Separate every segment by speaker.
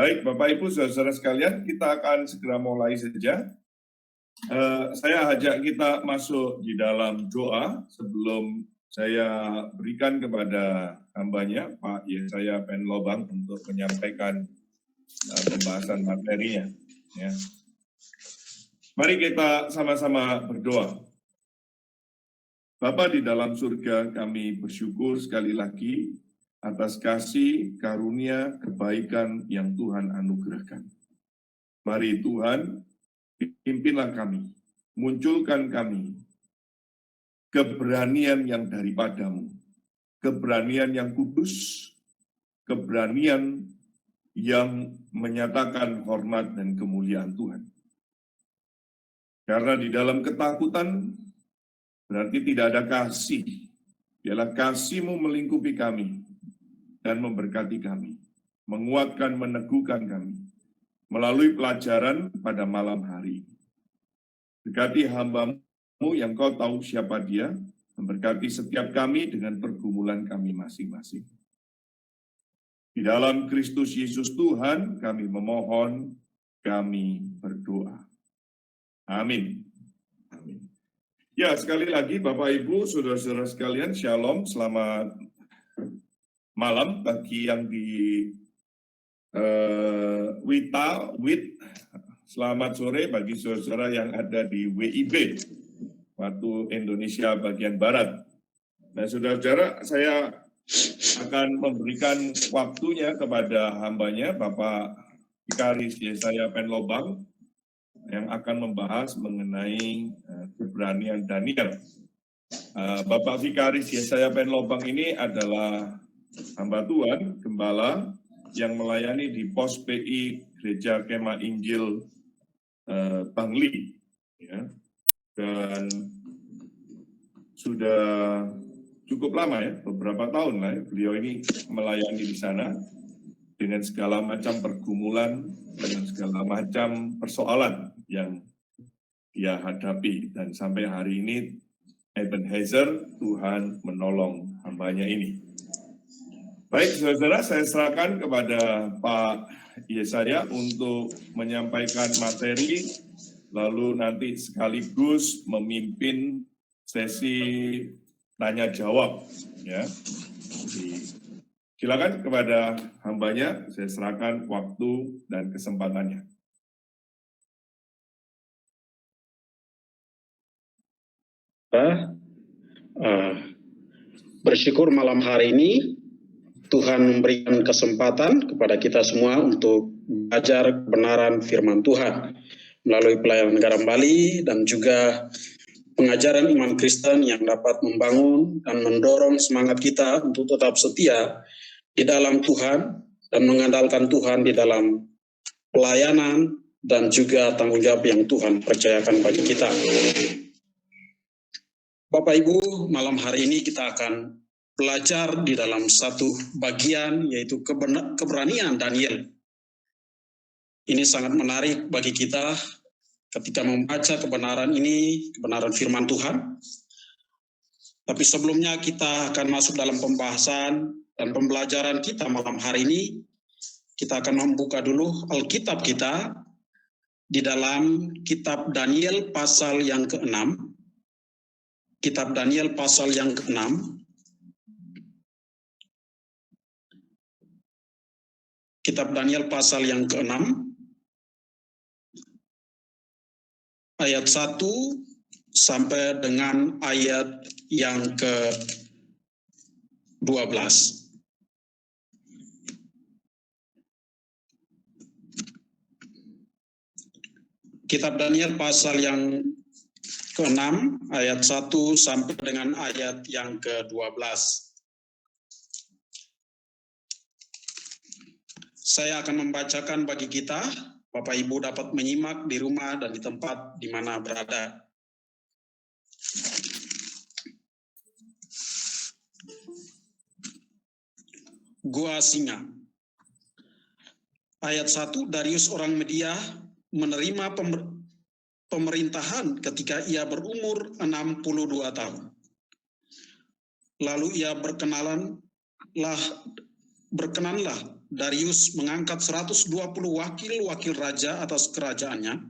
Speaker 1: Baik, Bapak Ibu, saudara sekalian, kita akan segera mulai saja. Saya ajak kita masuk di dalam doa sebelum saya berikan kepada hambanya, Pak Yesaya Penlobang, untuk menyampaikan pembahasan materinya. Ya. Mari kita sama-sama berdoa. Bapa di dalam surga, kami bersyukur sekali lagi atas kasih, karunia, kebaikan yang Tuhan anugerahkan. Mari Tuhan, pimpinlah kami, munculkan kami keberanian yang daripadamu, keberanian yang kudus, keberanian yang menyatakan hormat dan kemuliaan Tuhan. Karena di dalam ketakutan berarti tidak ada kasih. Biarlah kasih-Mu melingkupi kami dan memberkati kami, menguatkan, meneguhkan kami melalui pelajaran pada malam hari. Dekati hamba-Mu yang Kau tahu siapa dia, memberkati setiap kami dengan pergumulan kami masing-masing. Di dalam Kristus Yesus Tuhan, kami memohon, kami berdoa. Amin. Amin. Ya, sekali lagi Bapak Ibu, saudara-saudara sekalian, Shalom, selamat malam bagi yang di WIT, selamat sore bagi saudara-saudara yang ada di WIB, waktu Indonesia bagian Barat. Nah, saudara-saudara, saya akan memberikan waktunya kepada hambanya, Bapak Vikaris Yesaya Penlobang, yang akan membahas mengenai keberanian Daniel. Bapak Vikaris Yesaya Penlobang ini adalah hamba Tuhan, gembala yang melayani di pos PI Gereja Kemah Injil Bangli, ya. Dan sudah cukup lama ya, beberapa tahun lah ya, beliau ini melayani di sana dengan segala macam pergumulan, dengan segala macam persoalan yang dia hadapi. Dan sampai hari ini Ebenezer, Tuhan menolong hambanya ini. Baik, saudara, saya serahkan kepada Pak Yesaya untuk menyampaikan materi, lalu nanti sekaligus memimpin sesi tanya jawab. Ya. Jadi, silakan kepada hambanya, saya serahkan waktu dan kesempatannya.
Speaker 2: Bersyukur malam hari ini Tuhan memberikan kesempatan kepada kita semua untuk belajar kebenaran firman Tuhan melalui pelayanan Garam Bali dan juga pengajaran iman Kristen yang dapat membangun dan mendorong semangat kita untuk tetap setia di dalam Tuhan dan mengandalkan Tuhan di dalam pelayanan dan juga tanggung jawab yang Tuhan percayakan bagi kita. Bapak Ibu, malam hari ini kita akan belajar di dalam satu bagian, yaitu keberanian Daniel. Ini sangat menarik bagi kita ketika membaca kebenaran ini, kebenaran firman Tuhan. Tapi sebelumnya kita akan masuk dalam pembahasan dan pembelajaran kita malam hari ini. Kita akan membuka dulu Alkitab kita di dalam kitab Daniel pasal yang ke-6. Kitab Daniel pasal yang ke-6. Kitab Daniel pasal yang ke-6, ayat 1 sampai dengan ayat yang ke-12. Kitab Daniel pasal yang ke-6, ayat 1 sampai dengan ayat yang ke-12. Saya akan membacakan bagi kita, Bapak Ibu dapat menyimak di rumah dan di tempat di mana berada. Gua Singa. Ayat 1, Darius orang Media menerima pemerintahan ketika ia berumur 62 tahun. Lalu ia berkenanlah Darius mengangkat 120 wakil-wakil raja atas kerajaannya.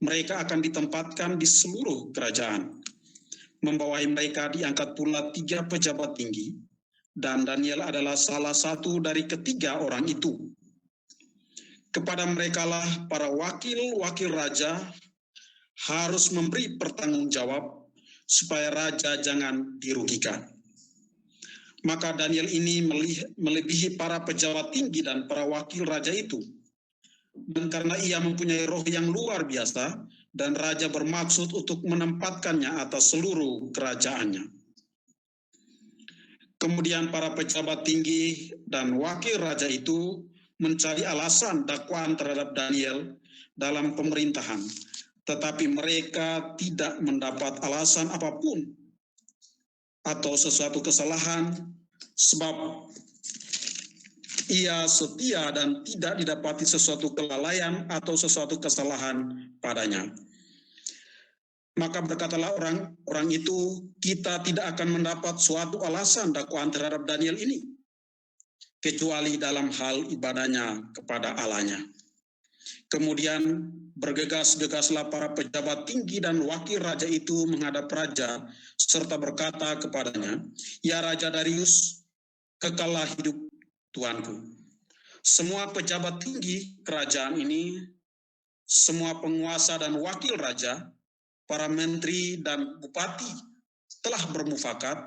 Speaker 2: Mereka akan ditempatkan di seluruh kerajaan. Membawahi mereka diangkat pula 3 pejabat tinggi, dan Daniel adalah salah satu dari ketiga orang itu. Kepada merekalah para wakil-wakil raja harus memberi pertanggungjawab supaya raja jangan dirugikan. Maka Daniel ini melebihi para pejabat tinggi dan para wakil raja itu. Dan karena ia mempunyai roh yang luar biasa, dan raja bermaksud untuk menempatkannya atas seluruh kerajaannya. Kemudian para pejabat tinggi dan wakil raja itu mencari alasan dakwaan terhadap Daniel dalam pemerintahan, tetapi mereka tidak mendapat alasan apapun atau sesuatu kesalahan, sebab ia setia dan tidak didapati sesuatu kelalaian atau sesuatu kesalahan padanya. Maka berkatalah orang itu, kita tidak akan mendapat suatu alasan dakwaan terhadap Daniel ini, kecuali dalam hal ibadahnya kepada Allahnya. Kemudian bergegas-gegaslah para pejabat tinggi dan wakil raja itu menghadap raja, serta berkata kepadanya, "Ya Raja Darius, kekallah hidup Tuanku. Semua pejabat tinggi kerajaan ini, semua penguasa dan wakil raja, para menteri dan bupati telah bermufakat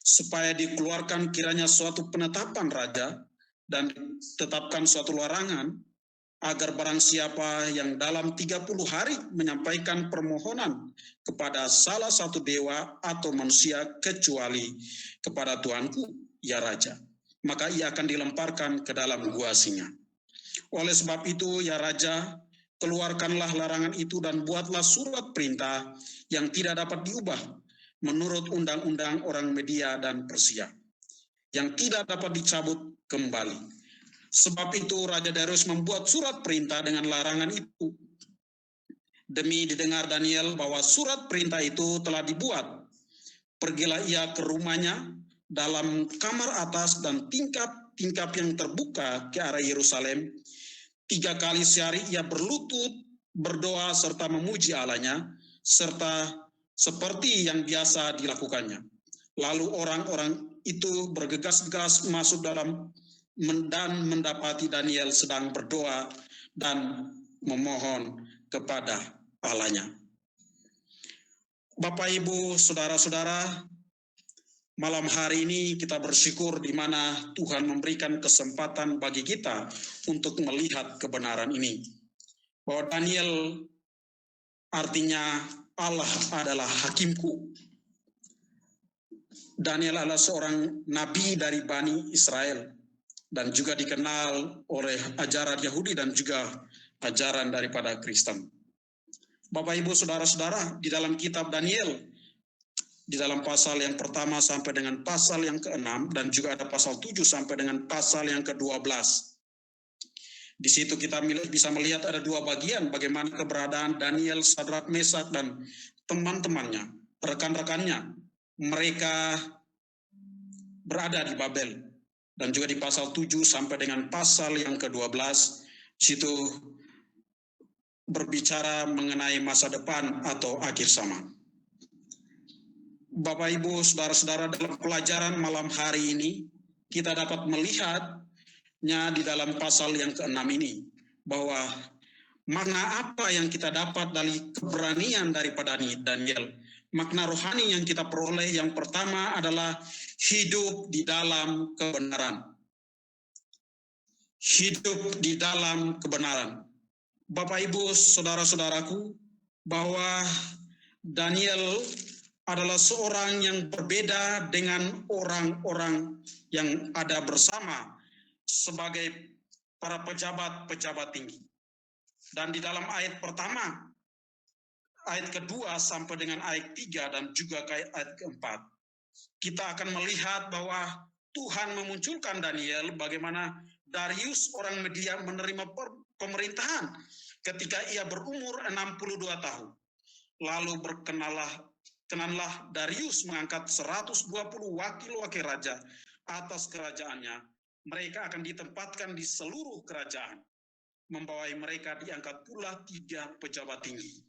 Speaker 2: supaya dikeluarkan kiranya suatu penetapan raja dan ditetapkan suatu larangan agar barang siapa yang dalam 30 hari menyampaikan permohonan kepada salah satu dewa atau manusia kecuali kepada Tuanku, ya Raja, maka ia akan dilemparkan ke dalam gua singa. Oleh sebab itu, ya Raja, keluarkanlah larangan itu dan buatlah surat perintah yang tidak dapat diubah menurut undang-undang orang Media dan Persia, yang tidak dapat dicabut kembali. Sebab itu Raja Darius membuat surat perintah dengan larangan itu. Demi didengar Daniel bahwa surat perintah itu telah dibuat, pergilah ia ke rumahnya dalam kamar atas dan tingkap yang terbuka ke arah Yerusalem. 3 kali sehari ia berlutut, berdoa serta memuji Allahnya, serta seperti yang biasa dilakukannya. Lalu orang-orang itu bergegas-gegas masuk dalam dan mendapati Daniel sedang berdoa dan memohon kepada Allahnya. Bapak, Ibu, saudara-saudara, malam hari ini kita bersyukur di mana Tuhan memberikan kesempatan bagi kita untuk melihat kebenaran ini. Bahwa Daniel artinya Allah adalah hakimku. Daniel adalah seorang nabi dari Bani Israel dan juga dikenal oleh ajaran Yahudi dan juga ajaran daripada Kristen. Bapak, Ibu, saudara-saudara, di dalam kitab Daniel, di dalam pasal yang pertama sampai dengan pasal yang ke-6 dan juga ada pasal 7 sampai dengan pasal yang ke-12. Di situ kita bisa melihat ada 2 bagian bagaimana keberadaan Daniel, Sadrak, Mesak dan teman-temannya, rekan-rekannya. Mereka berada di Babel. Dan juga di pasal 7 sampai dengan pasal yang ke-12, situ berbicara mengenai masa depan atau akhir zaman. Bapak, Ibu, saudara-saudara, dalam pelajaran malam hari ini, kita dapat melihatnya di dalam pasal yang ke-6 ini, bahwa makna apa yang kita dapat dari keberanian daripada Daniel. Makna rohani yang kita peroleh yang pertama adalah hidup di dalam kebenaran. Hidup di dalam kebenaran. Bapak, Ibu, saudara-saudaraku, bahwa Daniel adalah seorang yang berbeda dengan orang-orang yang ada bersama sebagai para pejabat-pejabat tinggi. Dan di dalam ayat pertama, ayat kedua sampai dengan ayat 3 dan juga ayat keempat, kita akan melihat bahwa Tuhan memunculkan Daniel bagaimana Darius orang Media menerima pemerintahan ketika ia berumur 62 tahun. Lalu kenanlah Darius mengangkat 120 wakil-wakil raja atas kerajaannya, mereka akan ditempatkan di seluruh kerajaan. Membawai mereka diangkat pula 3 pejabat tinggi.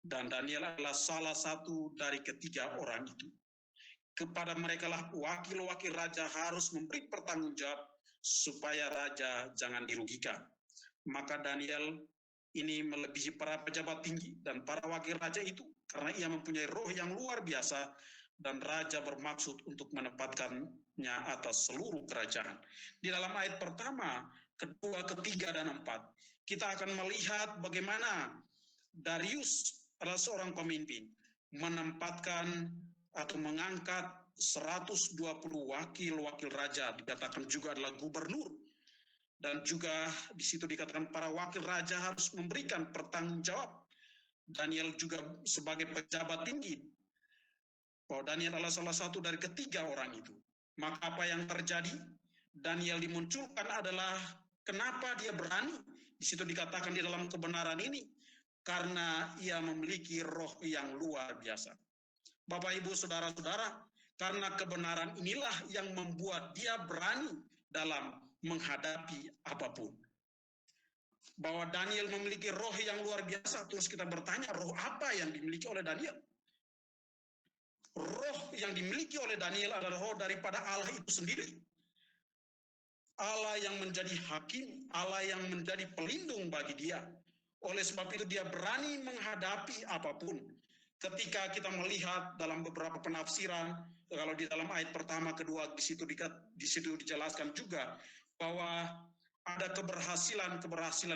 Speaker 2: Dan Daniel adalah salah satu dari ketiga orang itu. Kepada mereka lah wakil-wakil raja harus memberi pertanggungjawab supaya raja jangan dirugikan. Maka Daniel ini melebihi para pejabat tinggi dan para wakil raja itu karena ia mempunyai roh yang luar biasa dan raja bermaksud untuk menempatkannya atas seluruh kerajaan. Di dalam ayat pertama, kedua, ketiga, dan 4, kita akan melihat bagaimana Darius adalah seorang pemimpin menempatkan atau mengangkat 120 wakil-wakil raja, dikatakan juga adalah gubernur, dan juga di situ dikatakan para wakil raja harus memberikan pertanggungjawab. Daniel juga sebagai pejabat tinggi, bahwa Daniel adalah salah satu dari ketiga orang itu. Maka apa yang terjadi? Daniel dimunculkan adalah kenapa dia berani? Di situ dikatakan di dalam kebenaran ini, karena ia memiliki roh yang luar biasa. Bapak, Ibu, Saudara-saudara, karena kebenaran inilah yang membuat dia berani dalam menghadapi apapun. Bahwa Daniel memiliki roh yang luar biasa, terus kita bertanya, roh apa yang dimiliki oleh Daniel? Roh yang dimiliki oleh Daniel adalah roh daripada Allah itu sendiri. Allah yang menjadi hakim, Allah yang menjadi pelindung bagi dia. Oleh sebab itu dia berani menghadapi apapun. Ketika kita melihat dalam beberapa penafsiran, kalau di dalam ayat pertama, kedua, di situ dijelaskan juga bahwa ada keberhasilan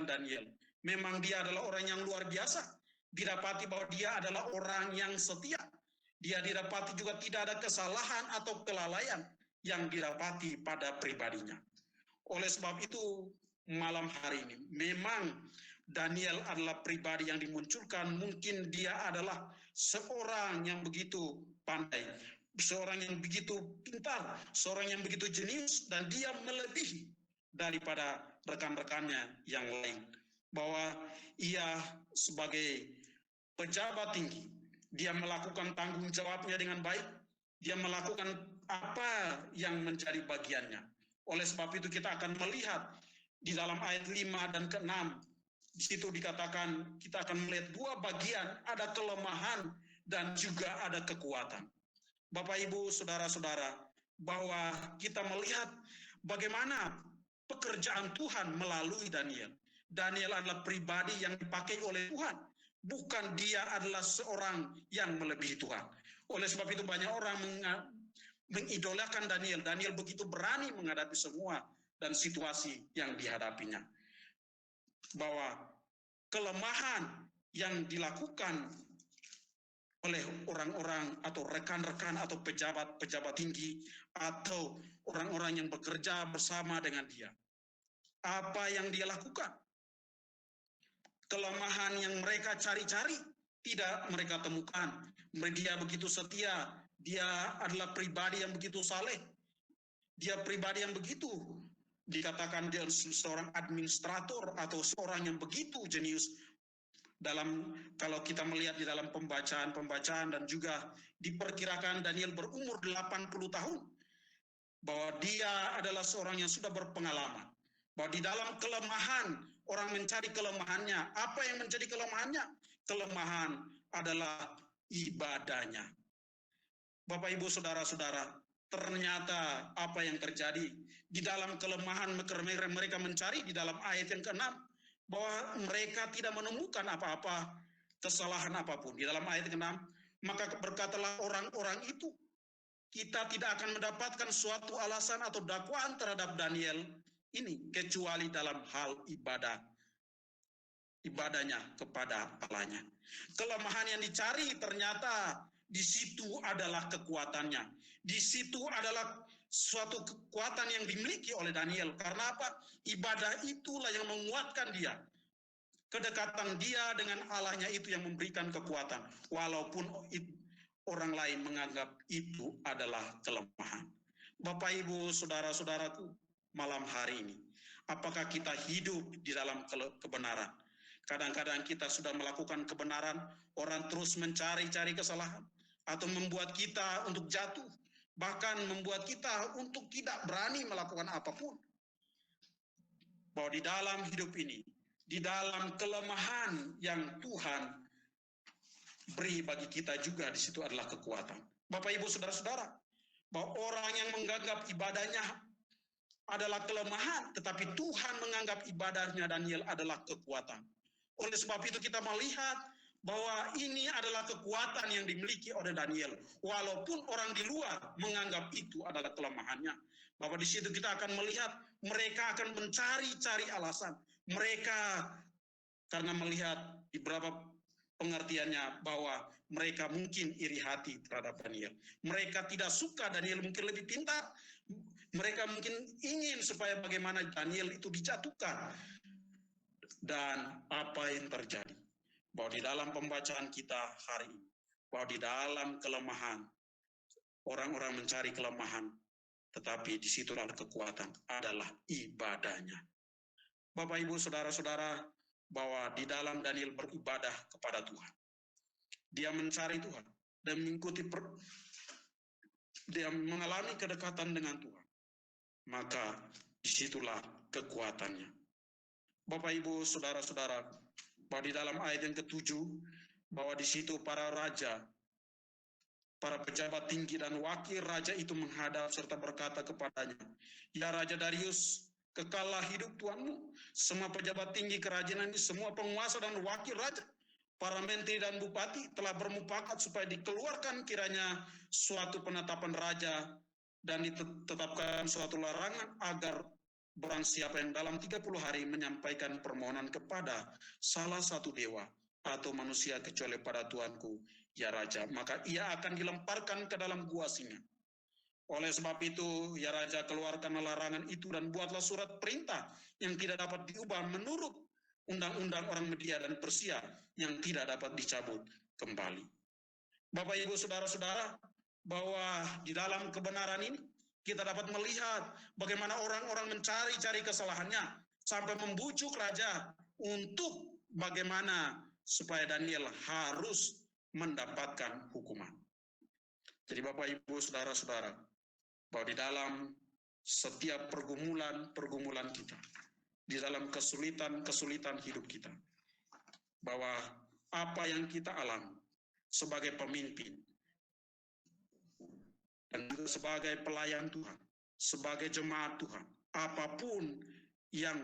Speaker 2: Daniel. Memang dia adalah orang yang luar biasa. Didapati bahwa dia adalah orang yang setia. Dia didapati juga tidak ada kesalahan atau kelalaian yang didapati pada pribadinya. Oleh sebab itu, malam hari ini, memang Daniel adalah pribadi yang dimunculkan. Mungkin dia adalah seorang yang begitu pandai, seorang yang begitu pintar, seorang yang begitu jenius, dan dia melebihi daripada rekan-rekannya yang lain. Bahwa ia sebagai pejabat tinggi, dia melakukan tanggung jawabnya dengan baik, dia melakukan apa yang menjadi bagiannya. Oleh sebab itu kita akan melihat di dalam ayat 5 dan ke-6, di situ dikatakan kita akan melihat 2 bagian, ada kelemahan dan juga ada kekuatan. Bapak, Ibu, Saudara-saudara, bahwa kita melihat bagaimana pekerjaan Tuhan melalui Daniel. Daniel adalah pribadi yang dipakai oleh Tuhan. Bukan dia adalah seorang yang melebihi Tuhan. Oleh sebab itu banyak orang mengidolakan Daniel. Daniel begitu berani menghadapi semua dan situasi yang dihadapinya. Bahwa kelemahan yang dilakukan oleh orang-orang atau rekan-rekan atau pejabat tinggi atau orang-orang yang bekerja bersama dengan dia. Apa yang dia lakukan? Kelemahan yang mereka cari-cari tidak mereka temukan. Dia begitu setia, dia adalah pribadi yang begitu saleh. Dia pribadi yang begitu dikatakan dia seorang administrator atau seorang yang begitu jenius. Dalam kalau kita melihat di dalam pembacaan dan juga diperkirakan Daniel berumur 80 tahun. Bahwa dia adalah seorang yang sudah berpengalaman. Bahwa di dalam kelemahan, orang mencari kelemahannya. Apa yang menjadi kelemahannya? Kelemahan adalah ibadahnya. Bapak, Ibu, Saudara-saudara, ternyata apa yang terjadi di dalam kelemahan mereka mencari di dalam ayat yang ke-6, bahwa mereka tidak menemukan apa-apa, kesalahan apapun. Di dalam ayat ke-6, maka berkatalah orang-orang itu, kita tidak akan mendapatkan suatu alasan atau dakwaan terhadap Daniel ini kecuali dalam hal ibadahnya kepada Allahnya. Kelemahan yang dicari ternyata di situ adalah kekuatannya. Di situ adalah suatu kekuatan yang dimiliki oleh Daniel. Karena apa? Ibadah itulah yang menguatkan dia. Kedekatan dia dengan Allahnya itu yang memberikan kekuatan. Walaupun orang lain menganggap itu adalah kelemahan. Bapak, Ibu, Saudara-saudaraku, malam hari ini, apakah kita hidup di dalam kebenaran? Kadang-kadang kita sudah melakukan kebenaran, orang terus mencari-cari kesalahan, atau membuat kita untuk jatuh, bahkan membuat kita untuk tidak berani melakukan apapun. bahwa di dalam hidup ini, di dalam kelemahan yang Tuhan beri bagi kita juga, di situ adalah kekuatan. Bapak Ibu Saudara-saudara, bahwa orang yang menganggap ibadahnya adalah kelemahan, tetapi Tuhan menganggap ibadahnya Daniel adalah kekuatan. Oleh sebab itu kita melihat bahwa ini adalah kekuatan yang dimiliki oleh Daniel, walaupun orang di luar menganggap itu adalah kelemahannya. Bahwa di situ kita akan melihat mereka akan mencari-cari alasan. Mereka karena melihat di beberapa pengertiannya bahwa mereka mungkin iri hati terhadap Daniel. Mereka tidak suka Daniel mungkin lebih pintar. Mereka mungkin ingin supaya bagaimana Daniel itu dijatuhkan. Dan apa yang terjadi? Bahwa di dalam pembacaan kita hari ini, bahwa di dalam kelemahan, orang-orang mencari kelemahan, tetapi di situlah kekuatan adalah ibadahnya. Bapak, Ibu, Saudara-saudara, bahwa di dalam Daniel beribadah kepada Tuhan. Dia mencari Tuhan dan mengikuti dia mengalami kedekatan dengan Tuhan. Maka disitulah kekuatannya. Bapak, Ibu, Saudara-saudara, bahwa di dalam ayat yang ke-7, bahwa di situ para raja, para pejabat tinggi dan wakil raja itu menghadap serta berkata kepadanya, "Ya Raja Darius, kekallah hidup Tuanmu. Semua pejabat tinggi kerajaan ini, semua penguasa dan wakil raja, para menteri dan bupati telah bermufakat supaya dikeluarkan kiranya suatu penetapan raja dan ditetapkan suatu larangan agar barang siapa yang dalam 30 hari menyampaikan permohonan kepada salah satu dewa atau manusia kecuali pada Tuanku, ya Raja, maka ia akan dilemparkan ke dalam gua singa. Oleh sebab itu, ya Raja, keluarkan larangan itu dan buatlah surat perintah yang tidak dapat diubah menurut undang-undang orang Media dan Persia yang tidak dapat dicabut kembali." Bapak, Ibu, Saudara-saudara, bahwa di dalam kebenaran ini kita dapat melihat bagaimana orang-orang mencari-cari kesalahannya sampai membujuk raja untuk bagaimana supaya Daniel harus mendapatkan hukuman. Jadi Bapak, Ibu, Saudara-saudara, bahwa di dalam setiap pergumulan kita, di dalam kesulitan hidup kita, bahwa apa yang kita alami sebagai pemimpin dan juga sebagai pelayan Tuhan, sebagai jemaat Tuhan, apapun yang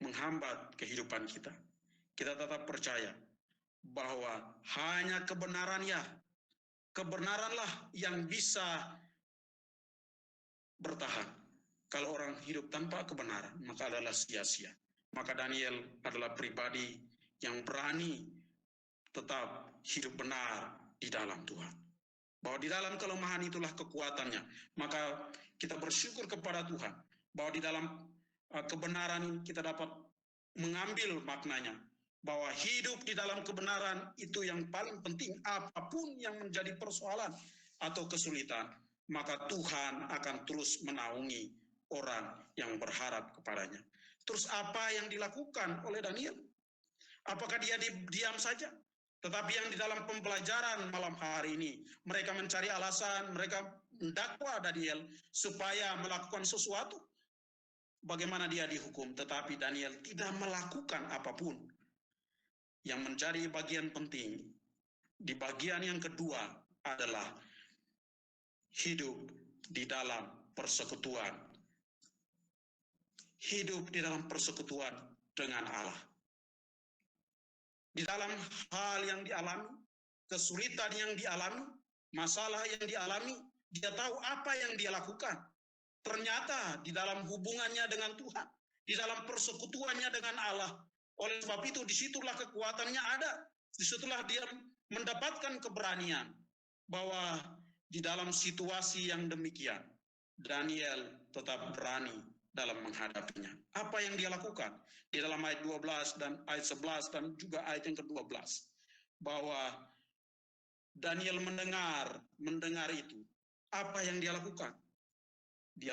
Speaker 2: menghambat kehidupan kita, kita tetap percaya bahwa hanya kebenaranlah yang bisa bertahan. Kalau orang hidup tanpa kebenaran, maka adalah sia-sia. Maka Daniel adalah pribadi yang berani tetap hidup benar di dalam Tuhan. Bahwa di dalam kelemahan itulah kekuatannya. Maka kita bersyukur kepada Tuhan bahwa di dalam kebenaran ini kita dapat mengambil maknanya. Bahwa hidup di dalam kebenaran itu yang paling penting. Apapun yang menjadi persoalan atau kesulitan, maka Tuhan akan terus menaungi orang yang berharap kepadanya. Terus apa yang dilakukan oleh Daniel? Apakah dia diam saja? Tetapi yang di dalam pembelajaran malam hari ini, mereka mencari alasan, mereka mendakwa Daniel supaya melakukan sesuatu. Bagaimana dia dihukum? Tetapi Daniel tidak melakukan apapun. Yang menjadi bagian penting, di bagian yang kedua adalah hidup di dalam persekutuan. Hidup di dalam persekutuan dengan Allah. Di dalam hal yang dialami, kesulitan yang dialami, masalah yang dialami, dia tahu apa yang dia lakukan. Ternyata di dalam hubungannya dengan Tuhan, di dalam persekutuannya dengan Allah, oleh sebab itu disitulah kekuatannya ada. Disitulah dia mendapatkan keberanian bahwa di dalam situasi yang demikian, Daniel tetap berani dalam menghadapinya. Apa yang dia lakukan? Di dalam ayat 12 dan ayat 11 dan juga ayat yang ke-12. Bahwa Daniel mendengar itu. Apa yang dia lakukan? Dia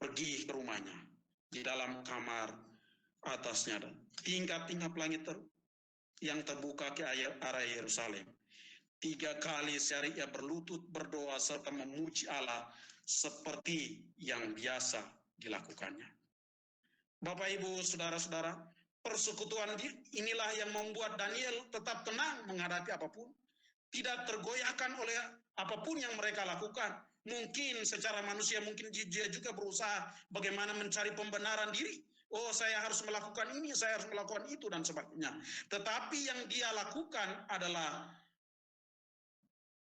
Speaker 2: pergi ke rumahnya. Di dalam kamar atasnya. Tingkap-tingkap langit yang terbuka ke arah Yerusalem. 3 kali sehari ia berlutut berdoa serta memuji Allah seperti yang biasa dilakukannya. Bapak, Ibu, saudara-saudara, persekutuan inilah yang membuat Daniel tetap tenang menghadapi apapun. Tidak tergoyahkan oleh apapun yang mereka lakukan. Mungkin secara manusia, mungkin dia juga berusaha bagaimana mencari pembenaran diri. Oh, saya harus melakukan ini, saya harus melakukan itu, dan sebagainya. Tetapi yang dia lakukan adalah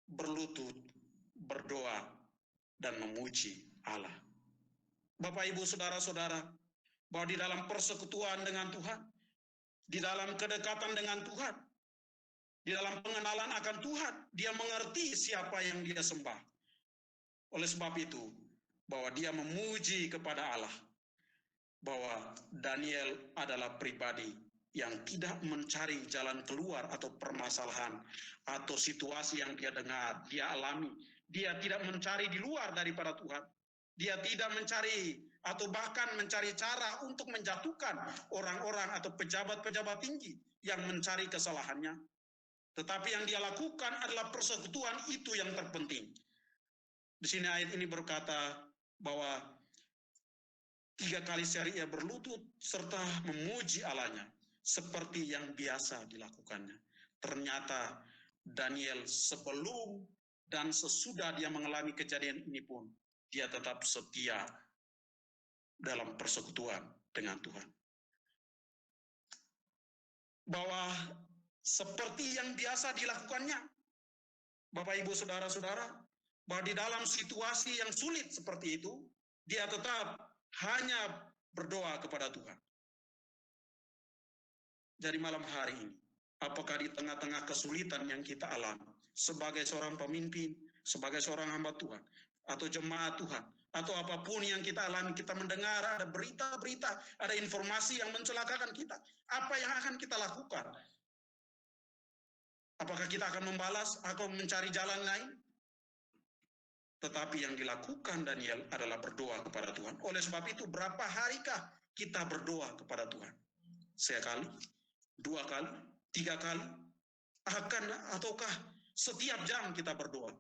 Speaker 2: berlutut, berdoa, dan memuji Allah. Bapak, Ibu, saudara-saudara, bahwa di dalam persekutuan dengan Tuhan, di dalam kedekatan dengan Tuhan, di dalam pengenalan akan Tuhan, dia mengerti siapa yang dia sembah. Oleh sebab itu, bahwa dia memuji kepada Allah, bahwa Daniel adalah pribadi yang tidak mencari jalan keluar atau permasalahan atau situasi yang dia dengar, dia alami. Dia tidak mencari di luar daripada Tuhan. Dia tidak mencari atau bahkan mencari cara untuk menjatuhkan orang-orang atau pejabat-pejabat tinggi yang mencari kesalahannya. Tetapi yang dia lakukan adalah persekutuan, itu yang terpenting. Di sini ayat ini berkata bahwa 3 kali sehari ia berlutut serta memuji Allahnya seperti yang biasa dilakukannya. Ternyata Daniel sebelum dan sesudah dia mengalami kejadian ini pun, dia tetap setia dalam persekutuan dengan Tuhan. Bahwa seperti yang biasa dilakukannya, Bapak, Ibu, saudara-saudara, bahwa di dalam situasi yang sulit seperti itu, dia tetap hanya berdoa kepada Tuhan. Jadi malam hari ini, apakah di tengah-tengah kesulitan yang kita alami, sebagai seorang pemimpin, sebagai seorang hamba Tuhan, atau jemaat Tuhan, atau apapun yang kita alami, kita mendengar ada berita-berita, ada informasi yang mencelakakan kita, apa yang akan kita lakukan? Apakah kita akan membalas atau mencari jalan lain? Tetapi yang dilakukan Daniel adalah berdoa kepada Tuhan. Oleh sebab itu, berapa harikah kita berdoa kepada Tuhan? Sekali, 2 kali, 3 kali? Ataukah setiap jam kita berdoa?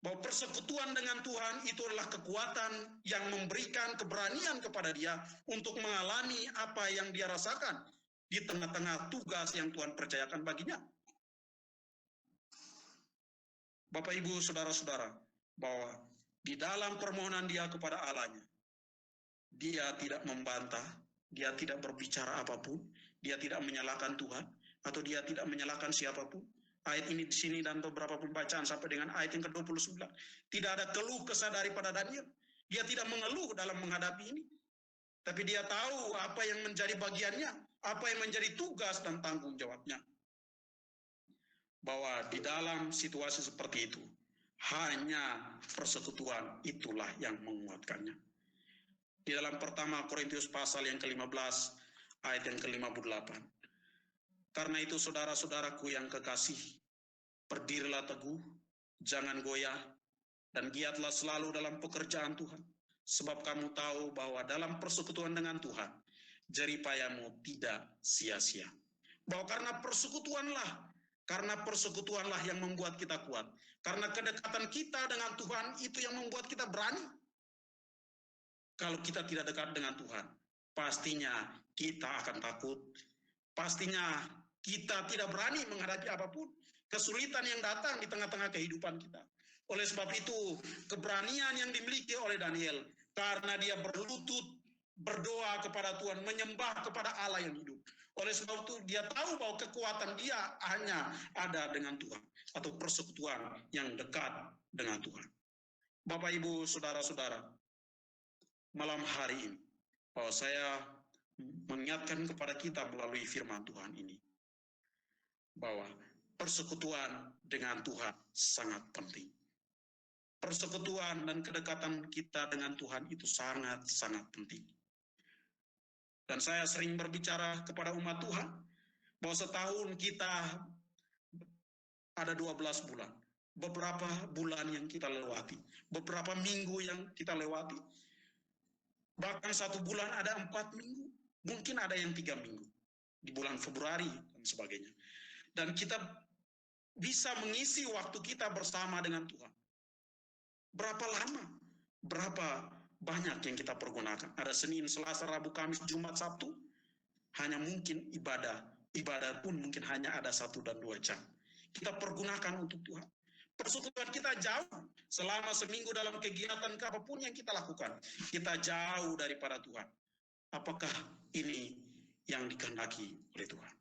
Speaker 2: Bahwa persekutuan dengan Tuhan itu adalah kekuatan yang memberikan keberanian kepada dia untuk mengalami apa yang dia rasakan di tengah-tengah tugas yang Tuhan percayakan baginya. Bapak, Ibu, saudara-saudara, bahwa di dalam permohonan dia kepada Allahnya, dia tidak membantah, dia tidak berbicara apapun, dia tidak menyalahkan Tuhan, atau dia tidak menyalahkan siapapun. Ayat ini di sini dan beberapa pembacaan sampai dengan ayat yang ke-29, tidak ada keluh kesah daripada Daniel. Dia tidak mengeluh dalam menghadapi ini, tapi dia tahu apa yang menjadi bagiannya, apa yang menjadi tugas dan tanggung jawabnya. Bahwa di dalam situasi seperti itu, hanya persekutuan itulah yang menguatkannya. Di dalam pertama Korintus pasal yang ke-15, ayat yang ke-58. Karena itu saudara-saudaraku yang kekasih, berdirilah teguh, jangan goyah, dan giatlah selalu dalam pekerjaan Tuhan. Sebab kamu tahu bahwa dalam persekutuan dengan Tuhan, jeripayamu tidak sia-sia. Bahwa karena persekutuanlah yang membuat kita kuat. Karena kedekatan kita dengan Tuhan itu yang membuat kita berani. Kalau kita tidak dekat dengan Tuhan, pastinya kita akan takut. Pastinya kita tidak berani menghadapi apapun kesulitan yang datang di tengah-tengah kehidupan kita. Oleh sebab itu, keberanian yang dimiliki oleh Daniel, karena dia berlutut, berdoa kepada Tuhan, menyembah kepada Allah yang hidup. Oleh sebab itu, dia tahu bahwa kekuatan dia hanya ada dengan Tuhan, atau persekutuan yang dekat dengan Tuhan. Bapak, Ibu, saudara-saudara, malam hari ini, bahwa saya mengingatkan kepada kita melalui firman Tuhan ini, bahwa persekutuan dengan Tuhan sangat penting. Persekutuan dan kedekatan kita dengan Tuhan itu sangat-sangat penting. Dan saya sering berbicara kepada umat Tuhan, bahwa setahun kita ada 12 bulan. Beberapa bulan yang kita lewati, beberapa minggu yang kita lewati, bahkan 1 bulan ada 4 minggu, mungkin ada yang 3 minggu, di bulan Februari dan sebagainya. Dan kita bisa mengisi waktu kita bersama dengan Tuhan. Berapa lama? Berapa banyak yang kita pergunakan. Ada Senin, Selasa, Rabu, Kamis, Jumat, Sabtu. Hanya mungkin ibadah pun mungkin hanya ada 1 dan 2 jam. Kita pergunakan untuk Tuhan. Persekutuan kita jauh. Selama seminggu dalam kegiatan apapun yang kita lakukan, kita jauh daripada Tuhan. Apakah ini yang dikehendaki oleh Tuhan?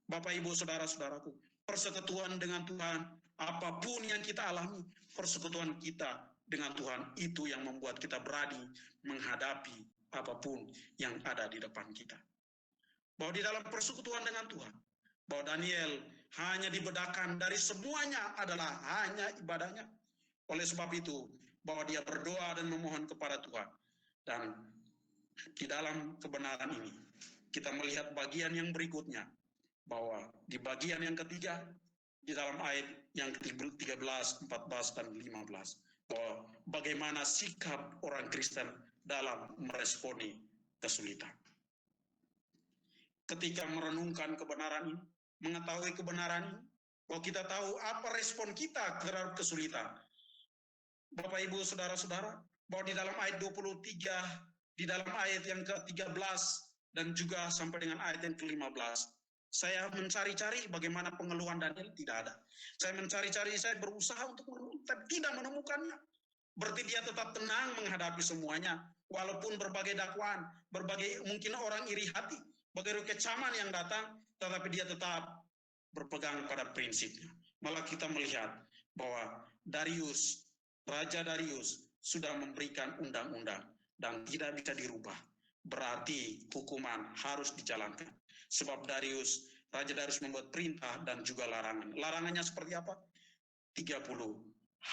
Speaker 2: Bapak, Ibu, Saudara-saudaraku, persekutuan dengan Tuhan, apapun yang kita alami, persekutuan kita dengan Tuhan, itu yang membuat kita berani menghadapi apapun yang ada di depan kita. Bahwa di dalam persekutuan dengan Tuhan, bahwa Daniel hanya dibedakan dari semuanya adalah hanya ibadahnya. Oleh sebab itu, bahwa dia berdoa dan memohon kepada Tuhan. Dan di dalam kebenaran ini, kita melihat bagian yang berikutnya, bahwa di bagian yang ketiga, di dalam ayat yang ke-13, 14, dan 15, bahwa bagaimana sikap orang Kristen dalam meresponi kesulitan. Ketika merenungkan kebenaran ini, mengetahui kebenaran ini, bahwa kita tahu apa respon kita terhadap kesulitan. Bapak, Ibu, Saudara-saudara, bahwa di dalam ayat 23, di dalam ayat yang ke-13, dan juga sampai dengan ayat yang ke-15, saya mencari-cari bagaimana pengeluhan Daniel, tidak ada. Saya mencari-cari, saya berusaha untuk menemukan, tapi tidak menemukannya. Berarti dia tetap tenang menghadapi semuanya, walaupun berbagai dakwaan, berbagai mungkin orang iri hati, berbagai kecaman yang datang, tetapi dia tetap berpegang pada prinsipnya. Malah kita melihat bahwa Darius, Raja Darius, sudah memberikan undang-undang dan tidak bisa dirubah. Berarti hukuman harus dijalankan. Sebab Raja Darius membuat perintah dan juga larangan. Larangannya seperti apa? 30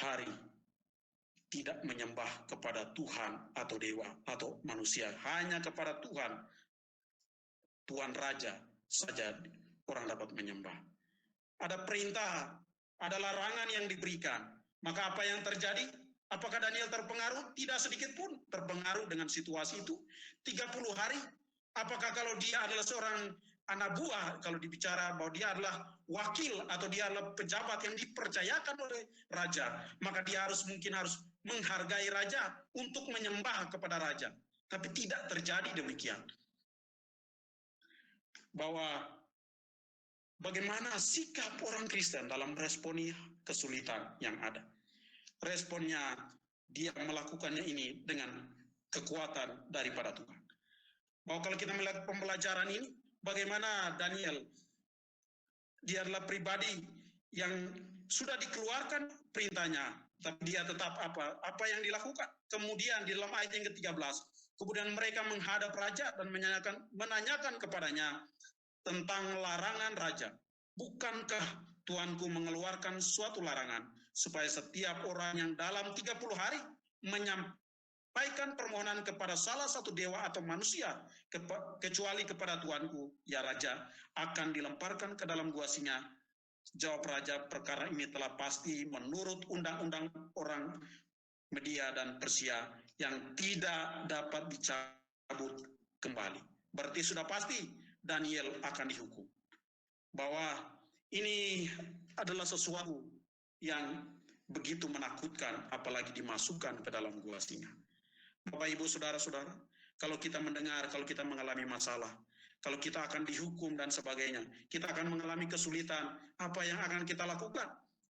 Speaker 2: hari tidak menyembah kepada Tuhan atau dewa atau manusia. Hanya kepada Tuhan, Tuhan Raja saja orang dapat menyembah. Ada perintah, ada larangan yang diberikan. Maka apa yang terjadi? Apakah Daniel terpengaruh? Tidak sedikit pun terpengaruh dengan situasi itu. 30 hari. Apakah kalau dia adalah seorang anak buah, kalau dibicara bahwa dia adalah wakil atau dia adalah pejabat yang dipercayakan oleh raja, maka dia mungkin harus menghargai raja untuk menyembah kepada raja. Tapi tidak terjadi demikian. Bahwa bagaimana sikap orang Kristen dalam meresponi kesulitan yang ada. Responnya, dia melakukannya ini dengan kekuatan daripada Tuhan. Bahwa kalau kita melihat pembelajaran ini, bagaimana Daniel, dia adalah pribadi yang sudah dikeluarkan perintahnya, tapi dia tetap apa yang dilakukan. Kemudian di dalam ayat yang ke-13, kemudian mereka menghadap raja dan menanyakan kepadanya tentang larangan raja. Bukankah Tuanku mengeluarkan suatu larangan supaya setiap orang yang dalam 30 hari menyampaikan permohonan kepada salah satu dewa atau manusia, kecuali kepada Tuanku, ya Raja, akan dilemparkan ke dalam gua singa? Jawab raja, perkara ini telah pasti menurut undang-undang orang Media dan Persia yang tidak dapat dicabut kembali. Berarti sudah pasti Daniel akan dihukum. Bahwa ini adalah sesuatu yang begitu menakutkan, apalagi dimasukkan ke dalam gua singa. Bapak, Ibu, Saudara-saudara, kalau kita mendengar, kalau kita mengalami masalah, kalau kita akan dihukum dan sebagainya, kita akan mengalami kesulitan, apa yang akan kita lakukan?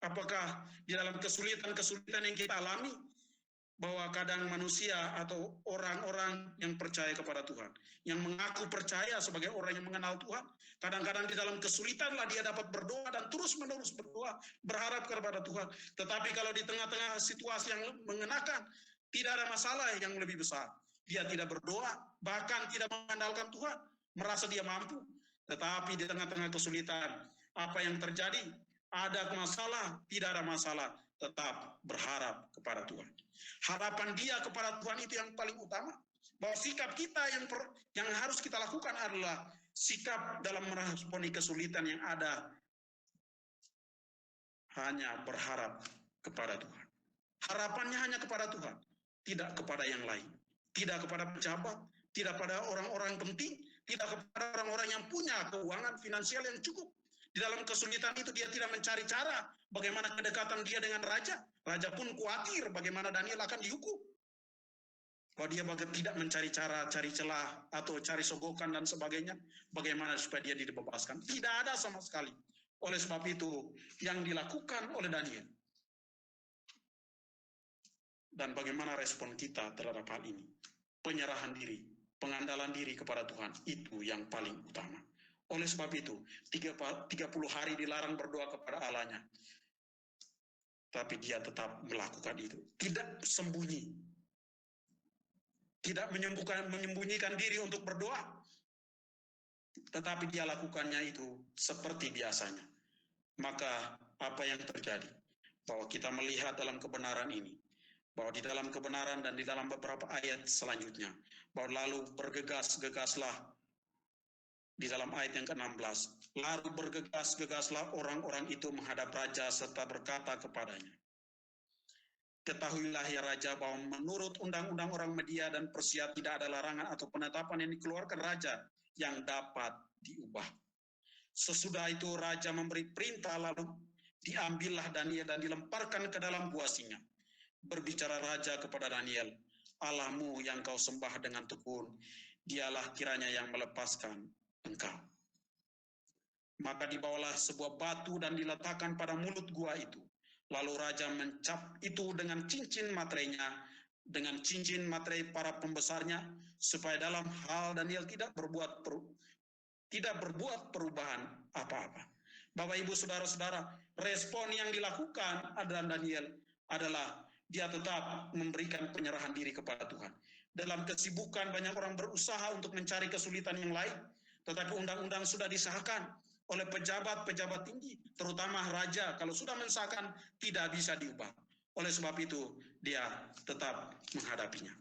Speaker 2: Apakah di dalam kesulitan yang kita alami, bahwa kadang manusia atau orang-orang yang percaya kepada Tuhan, yang mengaku percaya sebagai orang yang mengenal Tuhan, kadang-kadang di dalam kesulitanlah dia dapat berdoa dan terus-menerus berdoa, berharap kepada Tuhan. Tetapi kalau di tengah-tengah situasi yang mengenakan, tidak ada masalah yang lebih besar, dia tidak berdoa, bahkan tidak mengandalkan Tuhan, merasa dia mampu. Tetapi di tengah-tengah kesulitan, apa yang terjadi? Ada masalah, tidak ada masalah, tetap berharap kepada Tuhan. Harapan dia kepada Tuhan itu yang paling utama. Bahwa sikap kita yang harus kita lakukan adalah sikap dalam meresponi kesulitan yang ada, hanya berharap kepada Tuhan. Harapannya hanya kepada Tuhan, tidak kepada yang lain. Tidak kepada pejabat, tidak pada orang-orang penting, tidak kepada orang-orang yang punya keuangan finansial yang cukup. Di dalam kesulitan itu dia tidak mencari cara bagaimana kedekatan dia dengan raja. Raja pun khawatir bagaimana Daniel akan dihukum. Bahwa dia tidak mencari cara, cari celah, atau cari sogokan dan sebagainya, bagaimana supaya dia dibebaskan. Tidak ada sama sekali. Oleh sebab itu, yang dilakukan oleh Daniel. Dan bagaimana respon kita terhadap hal ini? Penyerahan diri, pengandalan diri kepada Tuhan, itu yang paling utama. Oleh sebab itu, 30 hari dilarang berdoa kepada Allahnya. Tapi dia tetap melakukan itu. Tidak sembunyi. Tidak menyembunyikan diri untuk berdoa. Tetapi dia lakukannya itu seperti biasanya. Maka apa yang terjadi? Bahwa kita melihat dalam kebenaran ini. Bahwa di dalam kebenaran dan di dalam beberapa ayat selanjutnya. Bahwa lalu bergegas-gegaslah. Di dalam ayat yang ke-16. Lalu bergegas-gegaslah orang-orang itu menghadap raja serta berkata kepadanya. Ketahuilah ya Raja bahwa menurut undang-undang orang Media dan Persia tidak ada larangan atau penetapan yang dikeluarkan Raja yang dapat diubah. Sesudah itu Raja memberi perintah lalu diambillah Daniel dan dilemparkan ke dalam gua singa. Berbicara Raja kepada Daniel, Allahmu yang kau sembah dengan tekun, dialah kiranya yang melepaskan engkau. Maka dibawalah sebuah batu dan diletakkan pada mulut gua itu. Lalu Raja mencap itu dengan cincin materainya, dengan cincin materai para pembesarnya, supaya dalam hal Daniel tidak berbuat perubahan apa-apa. Bapak, Ibu, Saudara-saudara, respon yang dilakukan adalah Daniel adalah dia tetap memberikan penyerahan diri kepada Tuhan. Dalam kesibukan banyak orang berusaha untuk mencari kesulitan yang lain, tetapi undang-undang sudah disahkan oleh pejabat-pejabat tinggi, terutama raja. Kalau sudah mensahkan, tidak bisa diubah. Oleh sebab itu, dia tetap menghadapinya.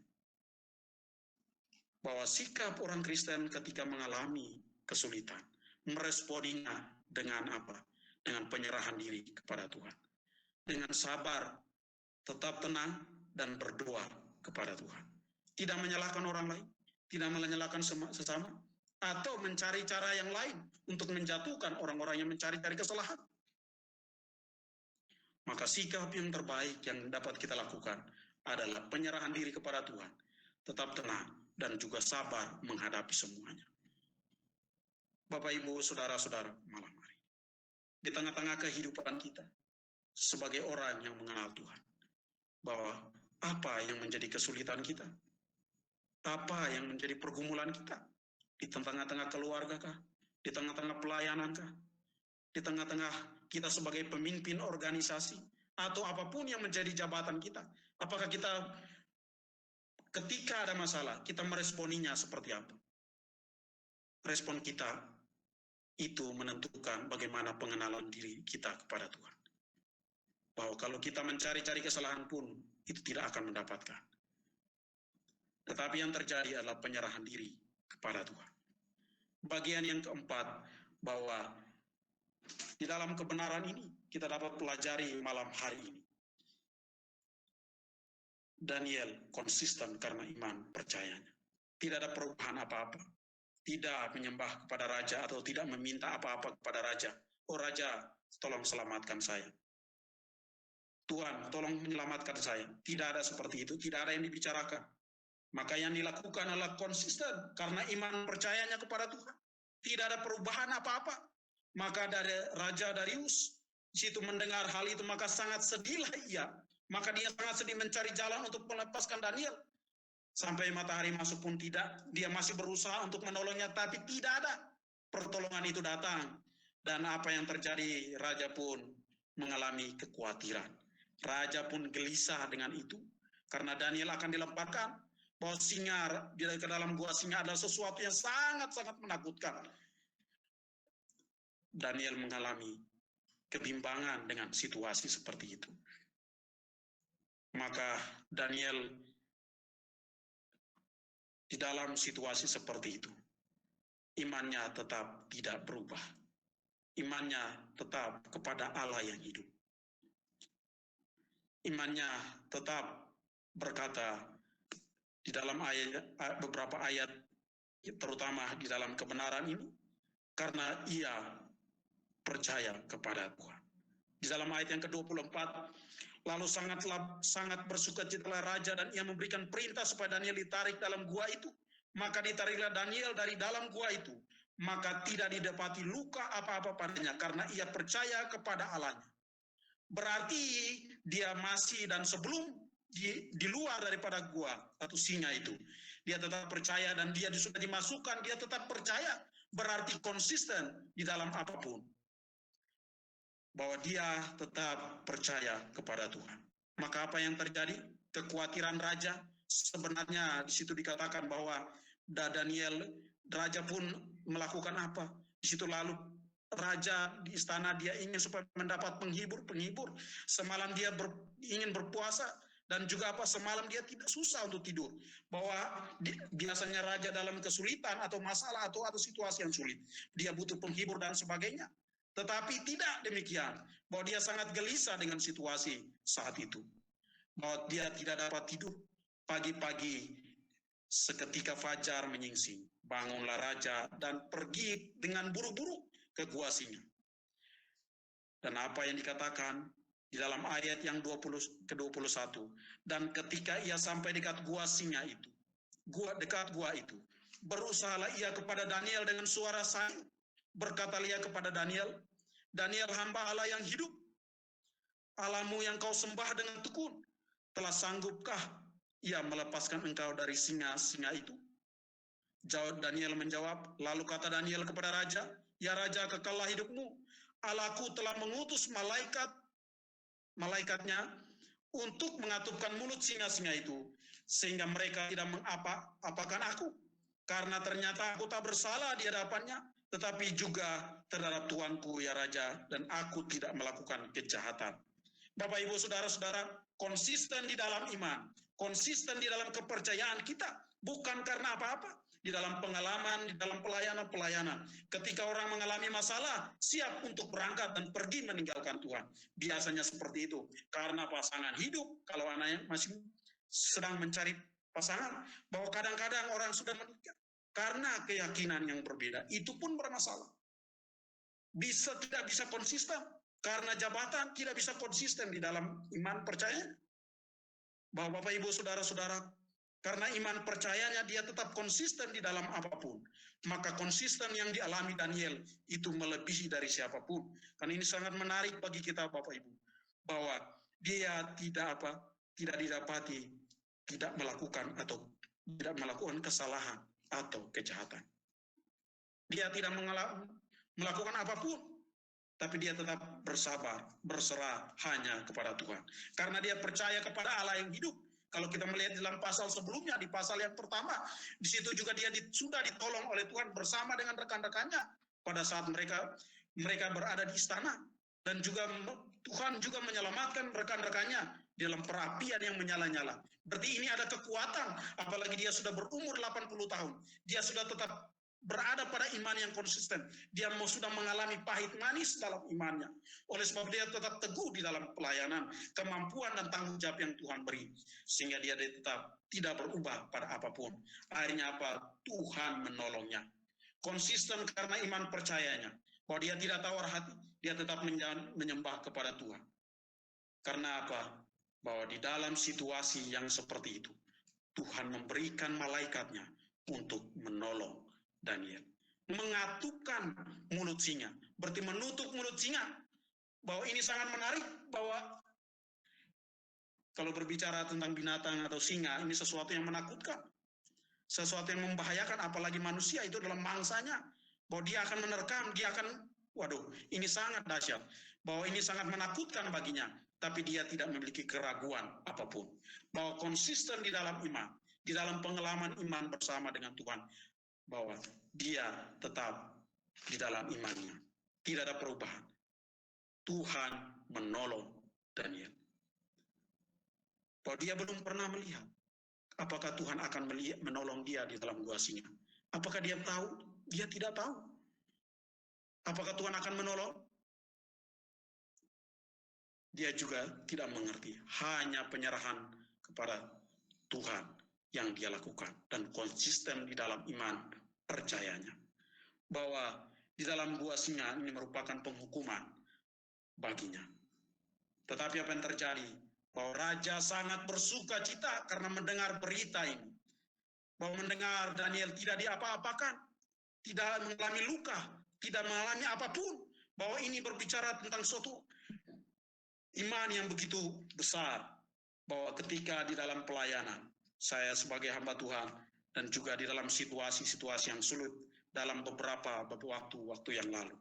Speaker 2: Bahwa sikap orang Kristen ketika mengalami kesulitan, meresponinya dengan apa? Dengan penyerahan diri kepada Tuhan. Dengan sabar, tetap tenang, dan berdoa kepada Tuhan. Tidak menyalahkan orang lain, tidak menyalahkan sesama, atau mencari cara yang lain untuk menjatuhkan orang-orang yang mencari-cari kesalahan. Maka sikap yang terbaik yang dapat kita lakukan adalah penyerahan diri kepada Tuhan, tetap tenang, dan juga sabar menghadapi semuanya. Bapak, Ibu, Saudara-saudara, malam hari, di tengah-tengah kehidupan kita, sebagai orang yang mengenal Tuhan, bahwa apa yang menjadi kesulitan kita, apa yang menjadi pergumulan kita, di tengah-tengah keluarga kah? Di tengah-tengah pelayanan kah? Di tengah-tengah kita sebagai pemimpin organisasi, atau apapun yang menjadi jabatan kita. Apakah kita ketika ada masalah, kita meresponinya seperti apa? Respon kita itu menentukan bagaimana pengenalan diri kita kepada Tuhan. Bahwa kalau kita mencari-cari kesalahan pun, itu tidak akan mendapatkan. Tetapi yang terjadi adalah penyerahan diri kepada Tuhan. Bagian yang keempat, bahwa di dalam kebenaran ini kita dapat pelajari malam hari ini. Daniel konsisten karena iman percayanya. Tidak ada perubahan apa-apa. Tidak menyembah kepada raja atau tidak meminta apa-apa kepada raja. Oh raja, tolong selamatkan saya. Tuhan, tolong menyelamatkan saya. Tidak ada seperti itu, tidak ada yang dibicarakan. Maka yang dilakukan adalah konsisten karena iman percayanya kepada Tuhan. Tidak ada perubahan apa-apa. Maka dari Raja Darius di situ mendengar hal itu, maka sangat sedihlah ia. Maka dia sangat sedih mencari jalan untuk melepaskan Daniel. Sampai matahari masuk pun tidak, dia masih berusaha untuk menolongnya, tapi tidak ada. Pertolongan itu datang. Dan apa yang terjadi, raja pun mengalami kekhawatiran. Raja pun gelisah dengan itu. Karena Daniel akan dilemparkan. Bahwa singa di dalam gua singa adalah sesuatu yang sangat-sangat menakutkan. Daniel mengalami kebimbangan dengan situasi seperti itu. Maka Daniel di dalam situasi seperti itu, imannya tetap tidak berubah. Imannya tetap kepada Allah yang hidup. Imannya tetap berkata di dalam beberapa ayat, terutama di dalam kebenaran ini, karena ia percaya kepada Tuhan. Di dalam ayat yang ke-24, Lalu sangat bersukacitalah raja dan ia memberikan perintah supaya Daniel ditarik dalam gua itu. Maka ditariklah Daniel dari dalam gua itu. Maka tidak didapati luka apa-apa padanya karena ia percaya kepada Allahnya. Berarti dia masih dan sebelum di luar daripada gua atau singa itu, dia tetap percaya dan dia sudah dimasukkan, dia tetap percaya. Berarti konsisten di dalam apapun. Bahwa dia tetap percaya kepada Tuhan. Maka apa yang terjadi? Kekhawatiran raja, sebenarnya di situ dikatakan bahwa Daniel, raja pun melakukan apa? Di situ lalu raja di istana dia ingin supaya mendapat penghibur. Semalam dia ingin berpuasa dan juga apa? Semalam dia tidak susah untuk tidur. Bahwa biasanya raja dalam kesulitan atau masalah atau situasi yang sulit, dia butuh penghibur dan sebagainya. Tetapi tidak demikian, bahwa dia sangat gelisah dengan situasi saat itu. Bahwa dia tidak dapat tidur. Pagi-pagi seketika fajar menyingsing, bangunlah raja dan pergi dengan buru-buru ke gua singa. Dan apa yang dikatakan di dalam ayat yang ke-21, dan ketika ia sampai dekat gua singa itu, dekat gua itu, berusahalah ia kepada Daniel dengan suara sayu. Berkatalah ia kepada Daniel, Daniel hamba Allah yang hidup, Allahmu yang kau sembah dengan tekun, telah sanggupkah ia melepaskan engkau dari singa-singa itu? Jawab Daniel menjawab, lalu kata Daniel kepada raja, ya raja kekallah hidupmu, Allahku telah mengutus malaikatnya untuk mengatupkan mulut singa-singa itu, sehingga mereka tidak mengapa-apakan aku, karena ternyata aku tak bersalah di hadapannya, tetapi juga terhadap Tuanku ya Raja, dan aku tidak melakukan kejahatan. Bapak Ibu Saudara-saudara, konsisten di dalam iman, konsisten di dalam kepercayaan kita, bukan karena apa-apa, di dalam pengalaman, di dalam pelayanan. Ketika orang mengalami masalah, siap untuk berangkat dan pergi meninggalkan Tuhan. Biasanya seperti itu, karena pasangan hidup, kalau anaknya masih sedang mencari pasangan, bahwa kadang-kadang orang sudah menikah, karena keyakinan yang berbeda, itu pun bermasalah. Tidak bisa konsisten, karena jabatan tidak bisa konsisten di dalam iman percaya. Bahwa Bapak Ibu Saudara-saudara, karena iman percayanya dia tetap konsisten di dalam apapun. Maka konsisten yang dialami Daniel itu melebihi dari siapapun. Karena ini sangat menarik bagi kita Bapak Ibu. Bahwa dia tidak didapati, tidak melakukan kesalahan atau kejahatan. Dia tidak melakukan apapun, tapi dia tetap bersabar, berserah hanya kepada Tuhan. Karena dia percaya kepada Allah yang hidup. Kalau kita melihat dalam pasal sebelumnya, di pasal yang pertama, di situ juga dia sudah ditolong oleh Tuhan bersama dengan rekan-rekannya pada saat mereka berada di istana. Dan juga Tuhan juga menyelamatkan rekan-rekannya dalam perapian yang menyala-nyala. Berarti ini ada kekuatan, apalagi dia sudah berumur 80 tahun. Dia sudah tetap berada pada iman yang konsisten. Dia sudah mengalami pahit manis dalam imannya. Oleh sebab dia tetap teguh di dalam pelayanan, kemampuan dan tanggung jawab yang Tuhan beri. Sehingga dia tetap tidak berubah pada apapun. Akhirnya apa? Tuhan menolongnya. Konsisten karena iman percayanya. Bahwa dia tidak tawar hati, dia tetap menyembah kepada Tuhan. Karena apa? Bahwa di dalam situasi yang seperti itu, Tuhan memberikan malaikatnya untuk menolong Daniel. Mengatupkan mulut singa, berarti menutup mulut singa. Bahwa ini sangat menarik, bahwa kalau berbicara tentang binatang atau singa, ini sesuatu yang menakutkan. Sesuatu yang membahayakan, apalagi manusia itu dalam mangsanya. Bahwa dia akan menerkam, ini sangat dahsyat. Bahwa ini sangat menakutkan baginya. Tapi dia tidak memiliki keraguan apapun. Bahwa konsisten di dalam iman, di dalam pengalaman iman bersama dengan Tuhan. Bahwa dia tetap di dalam imannya. Tidak ada perubahan. Tuhan menolong Daniel. Bahwa dia belum pernah melihat apakah Tuhan akan menolong dia di dalam gua singa. Apakah dia tahu? Dia tidak tahu. Apakah Tuhan akan menolong? Dia juga tidak mengerti. Hanya penyerahan kepada Tuhan yang dia lakukan. Dan konsisten di dalam iman percayanya. Bahwa di dalam gua singa ini merupakan penghukuman baginya. Tetapi apa yang terjadi? bahwa Raja sangat bersuka cita karena mendengar berita ini. Bahwa mendengar Daniel tidak diapa-apakan, tidak mengalami luka, tidak mengalami apapun. Bahwa ini berbicara tentang suatu iman yang begitu besar. Bahwa ketika di dalam pelayanan, saya sebagai hamba Tuhan, dan juga di dalam situasi-situasi yang sulit dalam beberapa waktu yang lalu.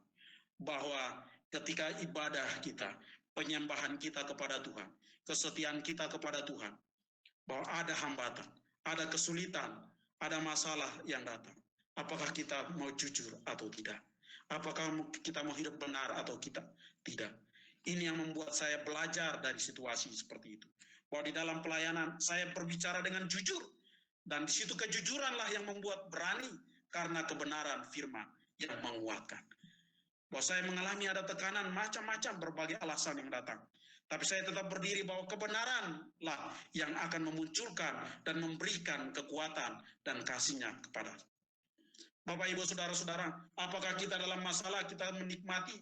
Speaker 2: Bahwa ketika ibadah kita, penyembahan kita kepada Tuhan, kesetiaan kita kepada Tuhan, bahwa ada hambatan, ada kesulitan, ada masalah yang datang. Apakah kita mau jujur atau tidak? Apakah kita mau hidup benar atau kita tidak? Ini yang membuat saya belajar dari situasi seperti itu. Bahwa di dalam pelayanan saya berbicara dengan jujur. Dan di situ kejujuranlah yang membuat berani karena kebenaran firman yang menguatkan. Bahwa saya mengalami ada tekanan macam-macam berbagai alasan yang datang. Tapi saya tetap berdiri bahwa kebenaranlah yang akan memunculkan dan memberikan kekuatan dan kasihnya kepada Bapak Ibu Saudara-saudara. Apakah kita dalam masalah kita menikmati,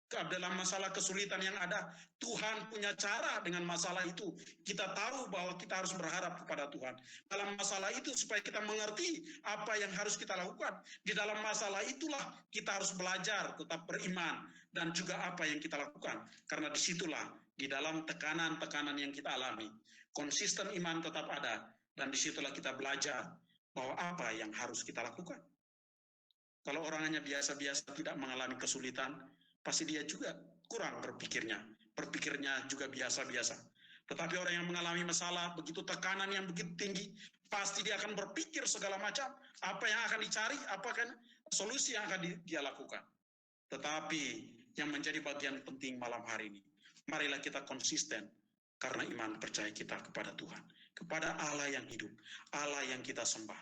Speaker 2: dalam masalah kesulitan yang ada, Tuhan punya cara dengan masalah itu. Kita tahu bahwa kita harus berharap kepada Tuhan. Dalam masalah itu supaya kita mengerti apa yang harus kita lakukan. Di dalam masalah itulah kita harus belajar tetap beriman dan juga apa yang kita lakukan. Karena disitulah di dalam tekanan-tekanan yang kita alami, konsisten iman tetap ada. Dan disitulah kita belajar bahwa apa yang harus kita lakukan. Kalau orang hanya biasa-biasa tidak mengalami kesulitan, pasti dia juga kurang berpikirnya juga biasa-biasa. Tetapi orang yang mengalami masalah, begitu tekanan yang begitu tinggi, pasti dia akan berpikir segala macam, apa yang akan dicari, apa kan solusi yang akan dia lakukan. Tetapi yang menjadi bagian penting malam hari ini, marilah kita konsisten, karena iman percaya kita kepada Tuhan, kepada Allah yang hidup, Allah yang kita sembah.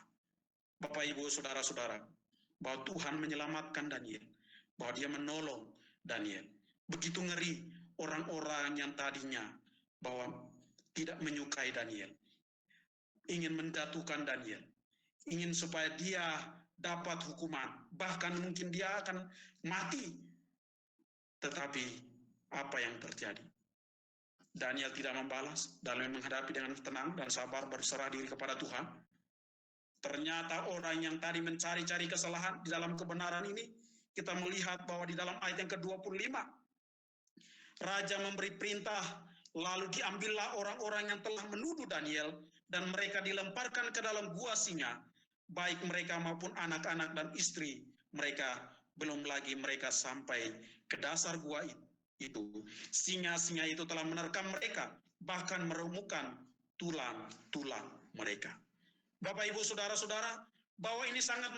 Speaker 2: Bapak, Ibu, Saudara-saudara, bahwa Tuhan menyelamatkan Daniel, bahwa dia menolong Daniel. Begitu ngeri orang-orang yang tadinya bahwa tidak menyukai Daniel, ingin menjatuhkan Daniel, ingin supaya dia dapat hukuman, bahkan mungkin dia akan mati. Tetapi apa yang terjadi? Daniel tidak membalas, dan menghadapi dengan tenang dan sabar berserah diri kepada Tuhan. Ternyata orang yang tadi mencari-cari kesalahan di dalam kebenaran ini, kita melihat bahwa di dalam ayat yang ke-25, Raja memberi perintah, lalu diambillah orang-orang yang telah menuduh Daniel, dan mereka dilemparkan ke dalam gua singa, baik mereka maupun anak-anak dan istri mereka. Belum lagi mereka sampai ke dasar gua itu. Singa-singa itu telah menerkam mereka, bahkan meremukkan tulang-tulang mereka. Bapak, Ibu, Saudara-saudara, bahwa ini sangat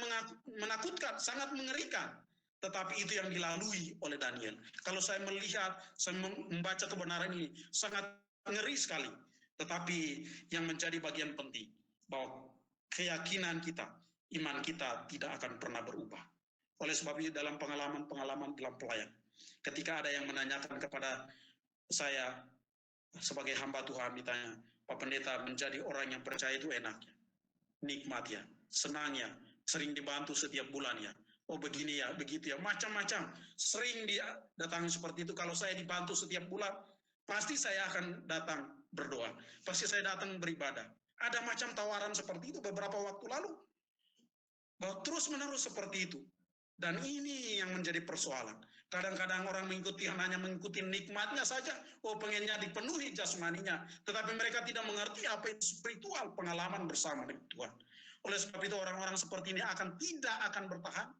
Speaker 2: menakutkan, sangat mengerikan. Tetapi itu yang dilalui oleh Daniel. Kalau saya melihat, saya membaca kebenaran ini, sangat ngeri sekali. Tetapi yang menjadi bagian penting, bahwa keyakinan kita, iman kita tidak akan pernah berubah. Oleh sebab itu dalam pengalaman-pengalaman dalam pelayan, ketika ada yang menanyakan kepada saya, sebagai hamba Tuhan ditanya, Pak Pendeta, menjadi orang yang percaya itu enaknya, nikmat ya, senang ya, sering dibantu setiap bulan ya, oh begini ya, begitu ya, macam-macam, sering dia datangi seperti itu. Kalau saya dibantu setiap bulan, pasti saya akan datang berdoa, pasti saya datang beribadah. Ada macam tawaran seperti itu beberapa waktu lalu, bahwa terus-menerus seperti itu. Dan ini yang menjadi persoalan. Kadang-kadang orang mengikuti hanya mengikuti nikmatnya saja. Oh, pengennya dipenuhi jasmaninya. Tetapi mereka tidak mengerti apa itu spiritual, pengalaman bersama dengan Tuhan. Oleh sebab itu orang-orang seperti ini tidak akan bertahan.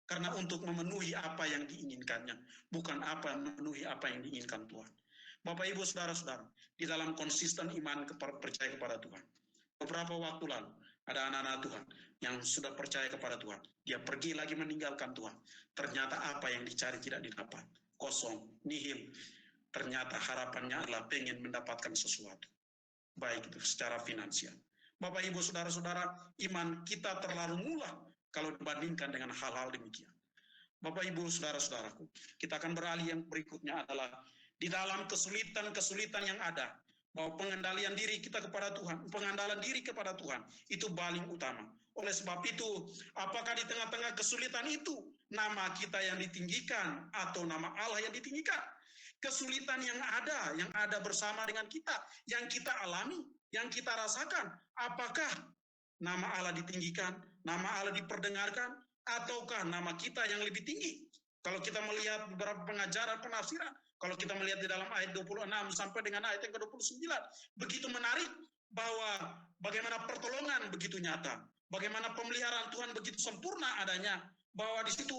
Speaker 2: Karena untuk memenuhi apa yang diinginkannya. Bukan memenuhi apa yang diinginkan Tuhan. Bapak, Ibu, Saudara-saudara, di dalam konsisten iman percaya kepada Tuhan. Beberapa waktu lalu, ada anak-anak Tuhan yang sudah percaya kepada Tuhan. Dia pergi lagi meninggalkan Tuhan. Ternyata apa yang dicari tidak didapat. Kosong, nihil. Ternyata harapannya adalah pengen mendapatkan sesuatu. Baik itu secara finansial. Bapak, Ibu, Saudara-saudara, iman kita terlalu murah kalau dibandingkan dengan hal-hal demikian. Bapak, Ibu, Saudara-saudaraku, kita akan beralih yang berikutnya adalah di dalam kesulitan-kesulitan yang ada, bahwa pengendalian diri kita kepada Tuhan, pengandalan diri kepada Tuhan, itu paling utama. Oleh sebab itu, apakah di tengah-tengah kesulitan itu, nama kita yang ditinggikan, atau nama Allah yang ditinggikan? kesulitan yang ada bersama dengan kita, yang kita alami, yang kita rasakan. Apakah nama Allah ditinggikan, nama Allah diperdengarkan, ataukah nama kita yang lebih tinggi? Kalau kita melihat beberapa pengajaran penafsiran, kalau kita melihat di dalam ayat 26 sampai dengan ayat yang ke-29, begitu menarik bahwa bagaimana pertolongan begitu nyata, bagaimana pemeliharaan Tuhan begitu sempurna adanya, bahwa di situ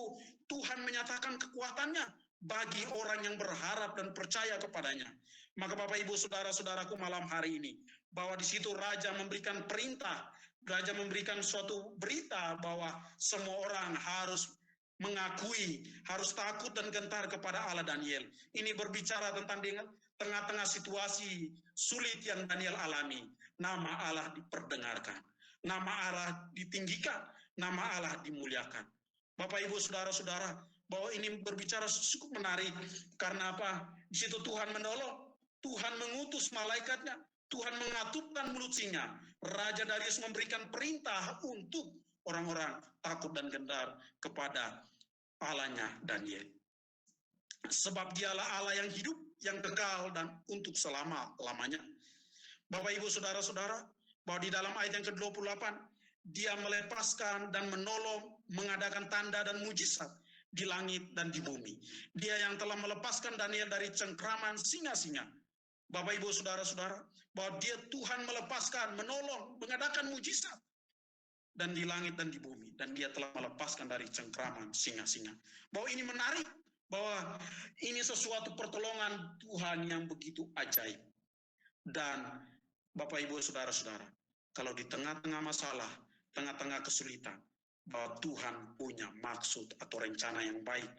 Speaker 2: Tuhan menyatakan kekuatannya bagi orang yang berharap dan percaya kepadanya. Maka Bapak Ibu Saudara-saudaraku malam hari ini, bahwa di situ Raja memberikan perintah, Raja memberikan suatu berita bahwa semua orang harus mengakui, harus takut dan gentar kepada Allah Daniel. Ini berbicara tentang dengan tengah-tengah situasi sulit yang Daniel alami. Nama Allah diperdengarkan, nama Allah ditinggikan, nama Allah dimuliakan. Bapak Ibu Saudara-saudara, bahwa ini berbicara cukup menarik. Karena apa? Di situ Tuhan menolong, Tuhan mengutus malaikatnya, Tuhan mengatupkan mulut singa. Raja Darius memberikan perintah untuk orang-orang takut dan gentar kepada Allahnya Daniel. Sebab dialah Allah yang hidup, yang kekal, dan untuk selama-lamanya. Bapak Ibu Saudara-saudara, bahwa di dalam ayat yang ke-28, dia melepaskan dan menolong, mengadakan tanda dan mujizat di langit dan di bumi. Dia yang telah melepaskan Daniel dari cengkraman singa-singa. Bapak Ibu Saudara-saudara, bahwa dia Tuhan melepaskan, menolong, mengadakan mujizat dan di langit dan di bumi, dan dia telah melepaskan dari cengkraman singa-singa. Bahwa ini menarik, bahwa ini sesuatu pertolongan Tuhan yang begitu ajaib. Dan Bapak Ibu Saudara-saudara, kalau di tengah-tengah masalah, tengah-tengah kesulitan, bahwa Tuhan punya maksud atau rencana yang baik.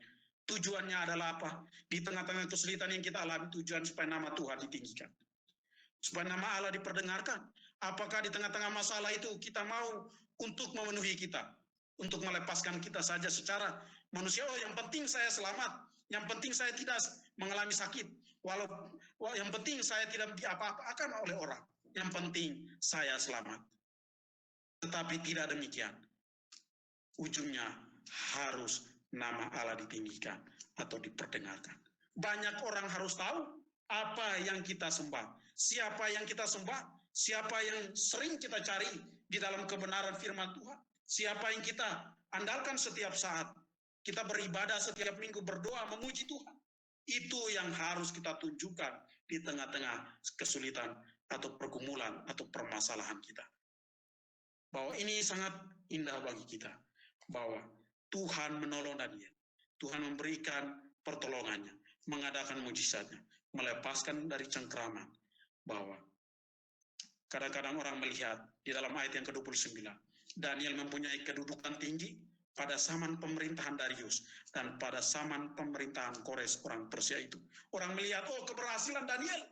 Speaker 2: Tujuannya adalah apa? Di tengah-tengah kesulitan yang kita alami, tujuan supaya nama Tuhan ditinggikan, supaya nama Allah diperdengarkan. Apakah di tengah-tengah masalah itu kita mau untuk memenuhi kita, untuk melepaskan kita saja secara manusia? Oh, yang penting saya selamat, yang penting saya tidak mengalami sakit, yang penting saya tidak diapa-apakan oleh orang, yang penting saya selamat. Tetapi tidak demikian. Ujungnya harus nama Allah ditinggikan atau diperdengarkan. Banyak orang harus tahu apa yang kita sembah, siapa yang kita sembah, siapa yang sering kita cari di dalam kebenaran firman Tuhan, siapa yang kita andalkan setiap saat. Kita beribadah setiap minggu, berdoa, memuji Tuhan. Itu yang harus kita tunjukkan di tengah-tengah kesulitan atau pergumulan atau permasalahan kita. Bahwa ini sangat indah bagi kita, bahwa Tuhan menolong Daniel, Tuhan memberikan pertolongannya, mengadakan mujizatnya, melepaskan dari cengkraman. Bahwa kadang-kadang orang melihat di dalam ayat yang ke-29, Daniel mempunyai kedudukan tinggi pada zaman pemerintahan Darius dan pada zaman pemerintahan Kores orang Persia itu. Orang melihat, oh, keberhasilan Daniel,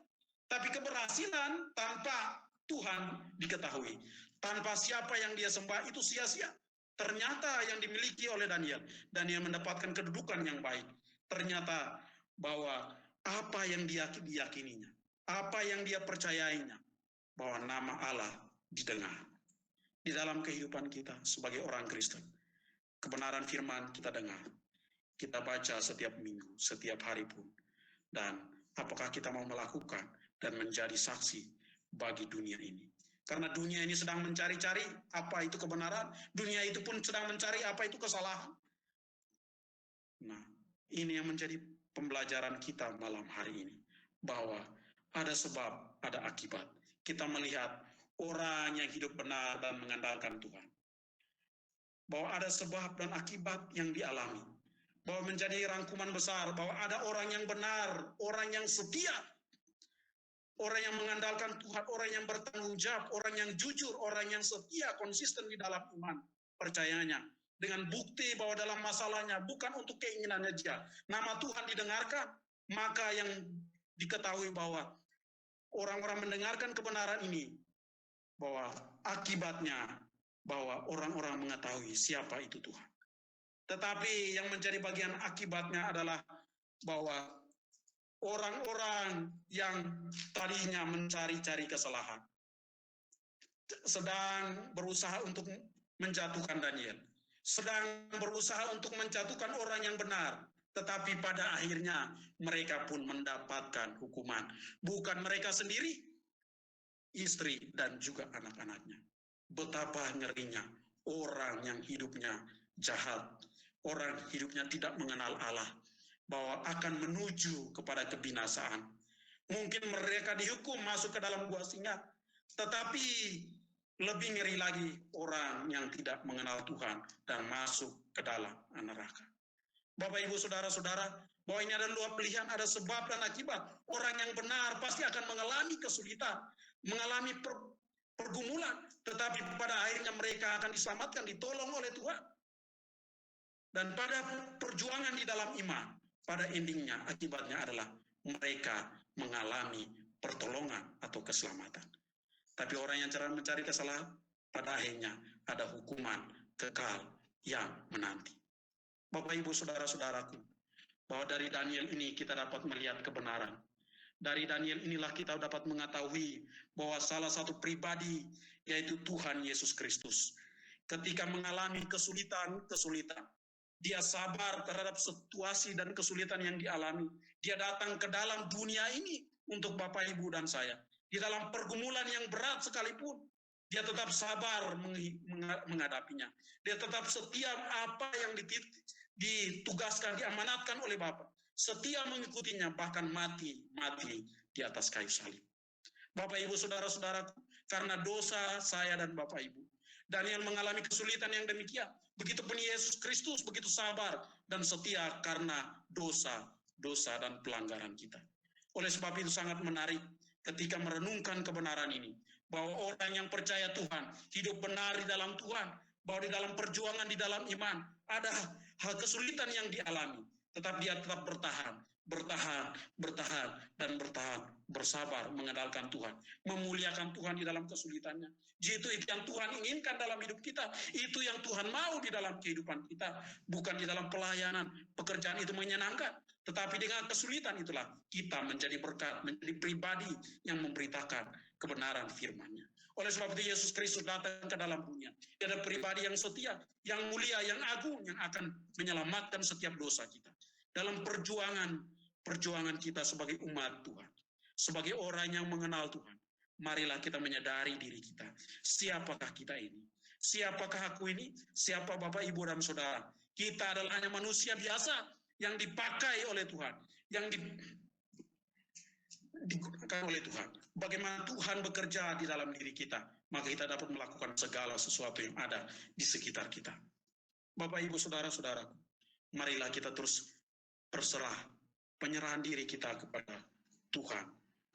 Speaker 2: tapi keberhasilan tanpa Tuhan diketahui, tanpa siapa yang dia sembah itu sia-sia. Ternyata yang dimiliki oleh Daniel mendapatkan kedudukan yang baik. Ternyata bahwa apa yang dia diyakininya, apa yang dia percayainya, bahwa nama Allah didengar. Di dalam kehidupan kita sebagai orang Kristen, kebenaran firman kita dengar, kita baca setiap minggu, setiap hari pun. Dan apakah kita mau melakukan dan menjadi saksi bagi dunia ini? Karena dunia ini sedang mencari-cari apa itu kebenaran, dunia itu pun sedang mencari apa itu kesalahan. Nah, ini yang menjadi pembelajaran kita malam hari ini, bahwa ada sebab, ada akibat. Kita melihat orang yang hidup benar dan mengandalkan Tuhan, bahwa ada sebab dan akibat yang dialami, bahwa menjadi rangkuman besar, bahwa ada orang yang benar, orang yang setia, orang yang mengandalkan Tuhan, orang yang bertanggung jawab, orang yang jujur, orang yang setia, konsisten di dalam iman, percayanya, dengan bukti bahwa dalam masalahnya bukan untuk keinginannya dia, nama Tuhan didengarkan, maka yang diketahui bahwa orang-orang mendengarkan kebenaran ini, bahwa akibatnya bahwa orang-orang mengetahui siapa itu Tuhan. Tetapi yang menjadi bagian akibatnya adalah bahwa orang-orang yang tadinya mencari-cari kesalahan sedang berusaha untuk menjatuhkan Daniel, sedang berusaha untuk menjatuhkan orang yang benar, tetapi pada akhirnya mereka pun mendapatkan hukuman. Bukan mereka sendiri, istri dan juga anak-anaknya. Betapa ngerinya orang yang hidupnya jahat, orang hidupnya tidak mengenal Allah, bahwa akan menuju kepada kebinasaan. Mungkin mereka dihukum masuk ke dalam gua singa, tetapi lebih ngeri lagi orang yang tidak mengenal Tuhan dan masuk ke dalam neraka. Bapak, Ibu, Saudara-saudara, bahwa ini ada dua pilihan, ada sebab dan akibat. Orang yang benar pasti akan mengalami kesulitan, mengalami pergumulan, tetapi pada akhirnya mereka akan diselamatkan, ditolong oleh Tuhan. Dan pada perjuangan di dalam iman, pada endingnya, akibatnya adalah mereka mengalami pertolongan atau keselamatan. Tapi orang yang mencari kesalahan, pada akhirnya ada hukuman kekal yang menanti. Bapak, Ibu, Saudara-saudaraku, bahwa dari Daniel ini kita dapat melihat kebenaran. Dari Daniel inilah kita dapat mengetahui bahwa salah satu pribadi, yaitu Tuhan Yesus Kristus, ketika mengalami kesulitan, dia sabar terhadap situasi dan kesulitan yang dialami. Dia datang ke dalam dunia ini untuk Bapak, Ibu, dan saya. Di dalam pergumulan yang berat sekalipun, dia tetap sabar menghadapinya. Dia tetap setia apa yang ditugaskan, diamanatkan oleh Bapa. Setia mengikutinya, bahkan mati di atas kayu salib. Bapak, Ibu, Saudara-saudaraku, karena dosa saya dan Bapak, Ibu, Daniel mengalami kesulitan yang demikian. Begitupun Yesus Kristus begitu sabar dan setia karena dosa dan pelanggaran kita. Oleh sebab itu sangat menarik ketika merenungkan kebenaran ini, bahwa orang yang percaya Tuhan, hidup benar di dalam Tuhan, bahwa di dalam perjuangan, di dalam iman, ada hal kesulitan yang dialami, tetapi dia tetap bertahan, bersabar mengandalkan Tuhan, memuliakan Tuhan di dalam kesulitannya. Itu yang Tuhan inginkan dalam hidup kita, itu yang Tuhan mau di dalam kehidupan kita, bukan di dalam pelayanan, pekerjaan itu menyenangkan, tetapi dengan kesulitan itulah kita menjadi berkat, menjadi pribadi yang memberitakan kebenaran firman-Nya. Oleh sebab itu Yesus Kristus datang ke dalam dunia. Dia adalah pribadi yang setia, yang mulia, yang agung, yang akan menyelamatkan setiap dosa kita. Dalam perjuangan kita sebagai umat Tuhan, sebagai orang yang mengenal Tuhan, marilah kita menyadari diri kita. Siapakah kita ini? Siapakah aku ini? Siapa Bapak, Ibu, dan Saudara? Kita adalah hanya manusia biasa yang dipakai oleh Tuhan, yang digunakan oleh Tuhan. Bagaimana Tuhan bekerja di dalam diri kita, maka kita dapat melakukan segala sesuatu yang ada di sekitar kita. Bapak, Ibu, Saudara-saudaraku, marilah kita terus berserah, penyerahan diri kita kepada Tuhan,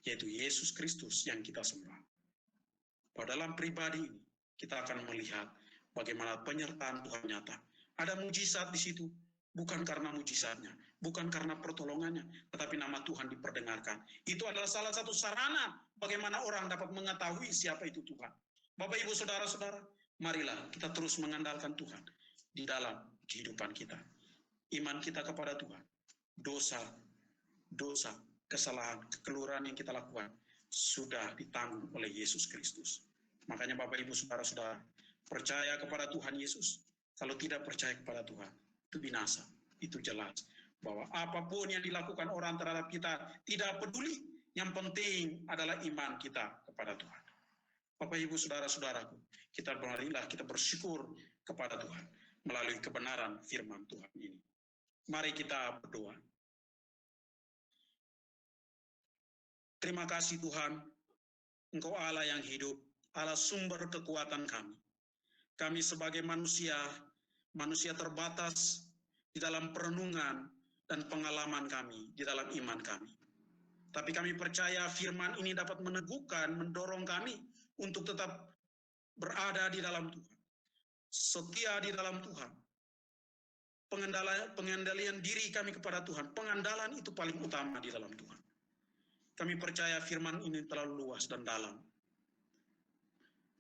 Speaker 2: yaitu Yesus Kristus yang kita sembah. Pada dalam pribadi ini, kita akan melihat bagaimana penyertaan Tuhan nyata. Ada mujizat di situ, bukan karena mujizatnya, bukan karena pertolongannya, tetapi nama Tuhan diperdengarkan. Itu adalah salah satu sarana bagaimana orang dapat mengetahui siapa itu Tuhan. Bapak, Ibu, Saudara-saudara, marilah kita terus mengandalkan Tuhan di dalam kehidupan kita. Iman kita kepada Tuhan, dosa, kesalahan, kekeluaran yang kita lakukan sudah ditanggung oleh Yesus Kristus. Makanya Bapak, Ibu, Saudara-saudara, percaya kepada Tuhan Yesus. Kalau tidak percaya kepada Tuhan, itu binasa. Itu jelas bahwa apapun yang dilakukan orang terhadap kita tidak peduli. Yang penting adalah iman kita kepada Tuhan. Bapak, Ibu, Saudara-saudaraku, marilah kita bersyukur kepada Tuhan melalui kebenaran firman Tuhan ini. Mari kita berdoa. Terima kasih Tuhan, Engkau Allah yang hidup, Allah sumber kekuatan kami. Kami sebagai manusia terbatas di dalam perenungan dan pengalaman kami, di dalam iman kami. Tapi kami percaya firman ini dapat meneguhkan, mendorong kami untuk tetap berada di dalam Tuhan, setia di dalam Tuhan. Pengendalian diri kami kepada Tuhan, pengandalan itu paling utama di dalam Tuhan. Kami percaya firman ini terlalu luas dan dalam.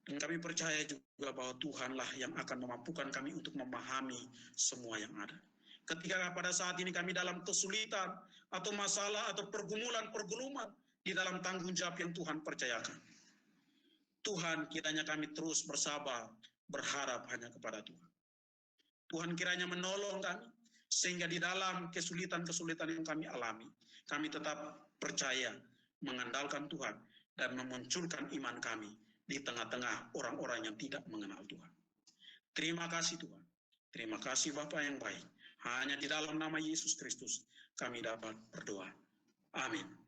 Speaker 2: Dan kami percaya juga bahwa Tuhanlah yang akan memampukan kami untuk memahami semua yang ada. Ketika pada saat ini kami dalam kesulitan atau masalah atau pergumulan di dalam tanggung jawab yang Tuhan percayakan. Tuhan, kiranya kami terus bersabar, berharap hanya kepada Tuhan. Tuhan kiranya menolong kami, Sehingga di dalam kesulitan-kesulitan yang kami alami, kami tetap percaya, mengandalkan Tuhan, dan memunculkan iman kami di tengah-tengah orang-orang yang tidak mengenal Tuhan. Terima kasih Tuhan. Terima kasih Bapa yang baik. Hanya di dalam nama Yesus Kristus kami dapat berdoa. Amin.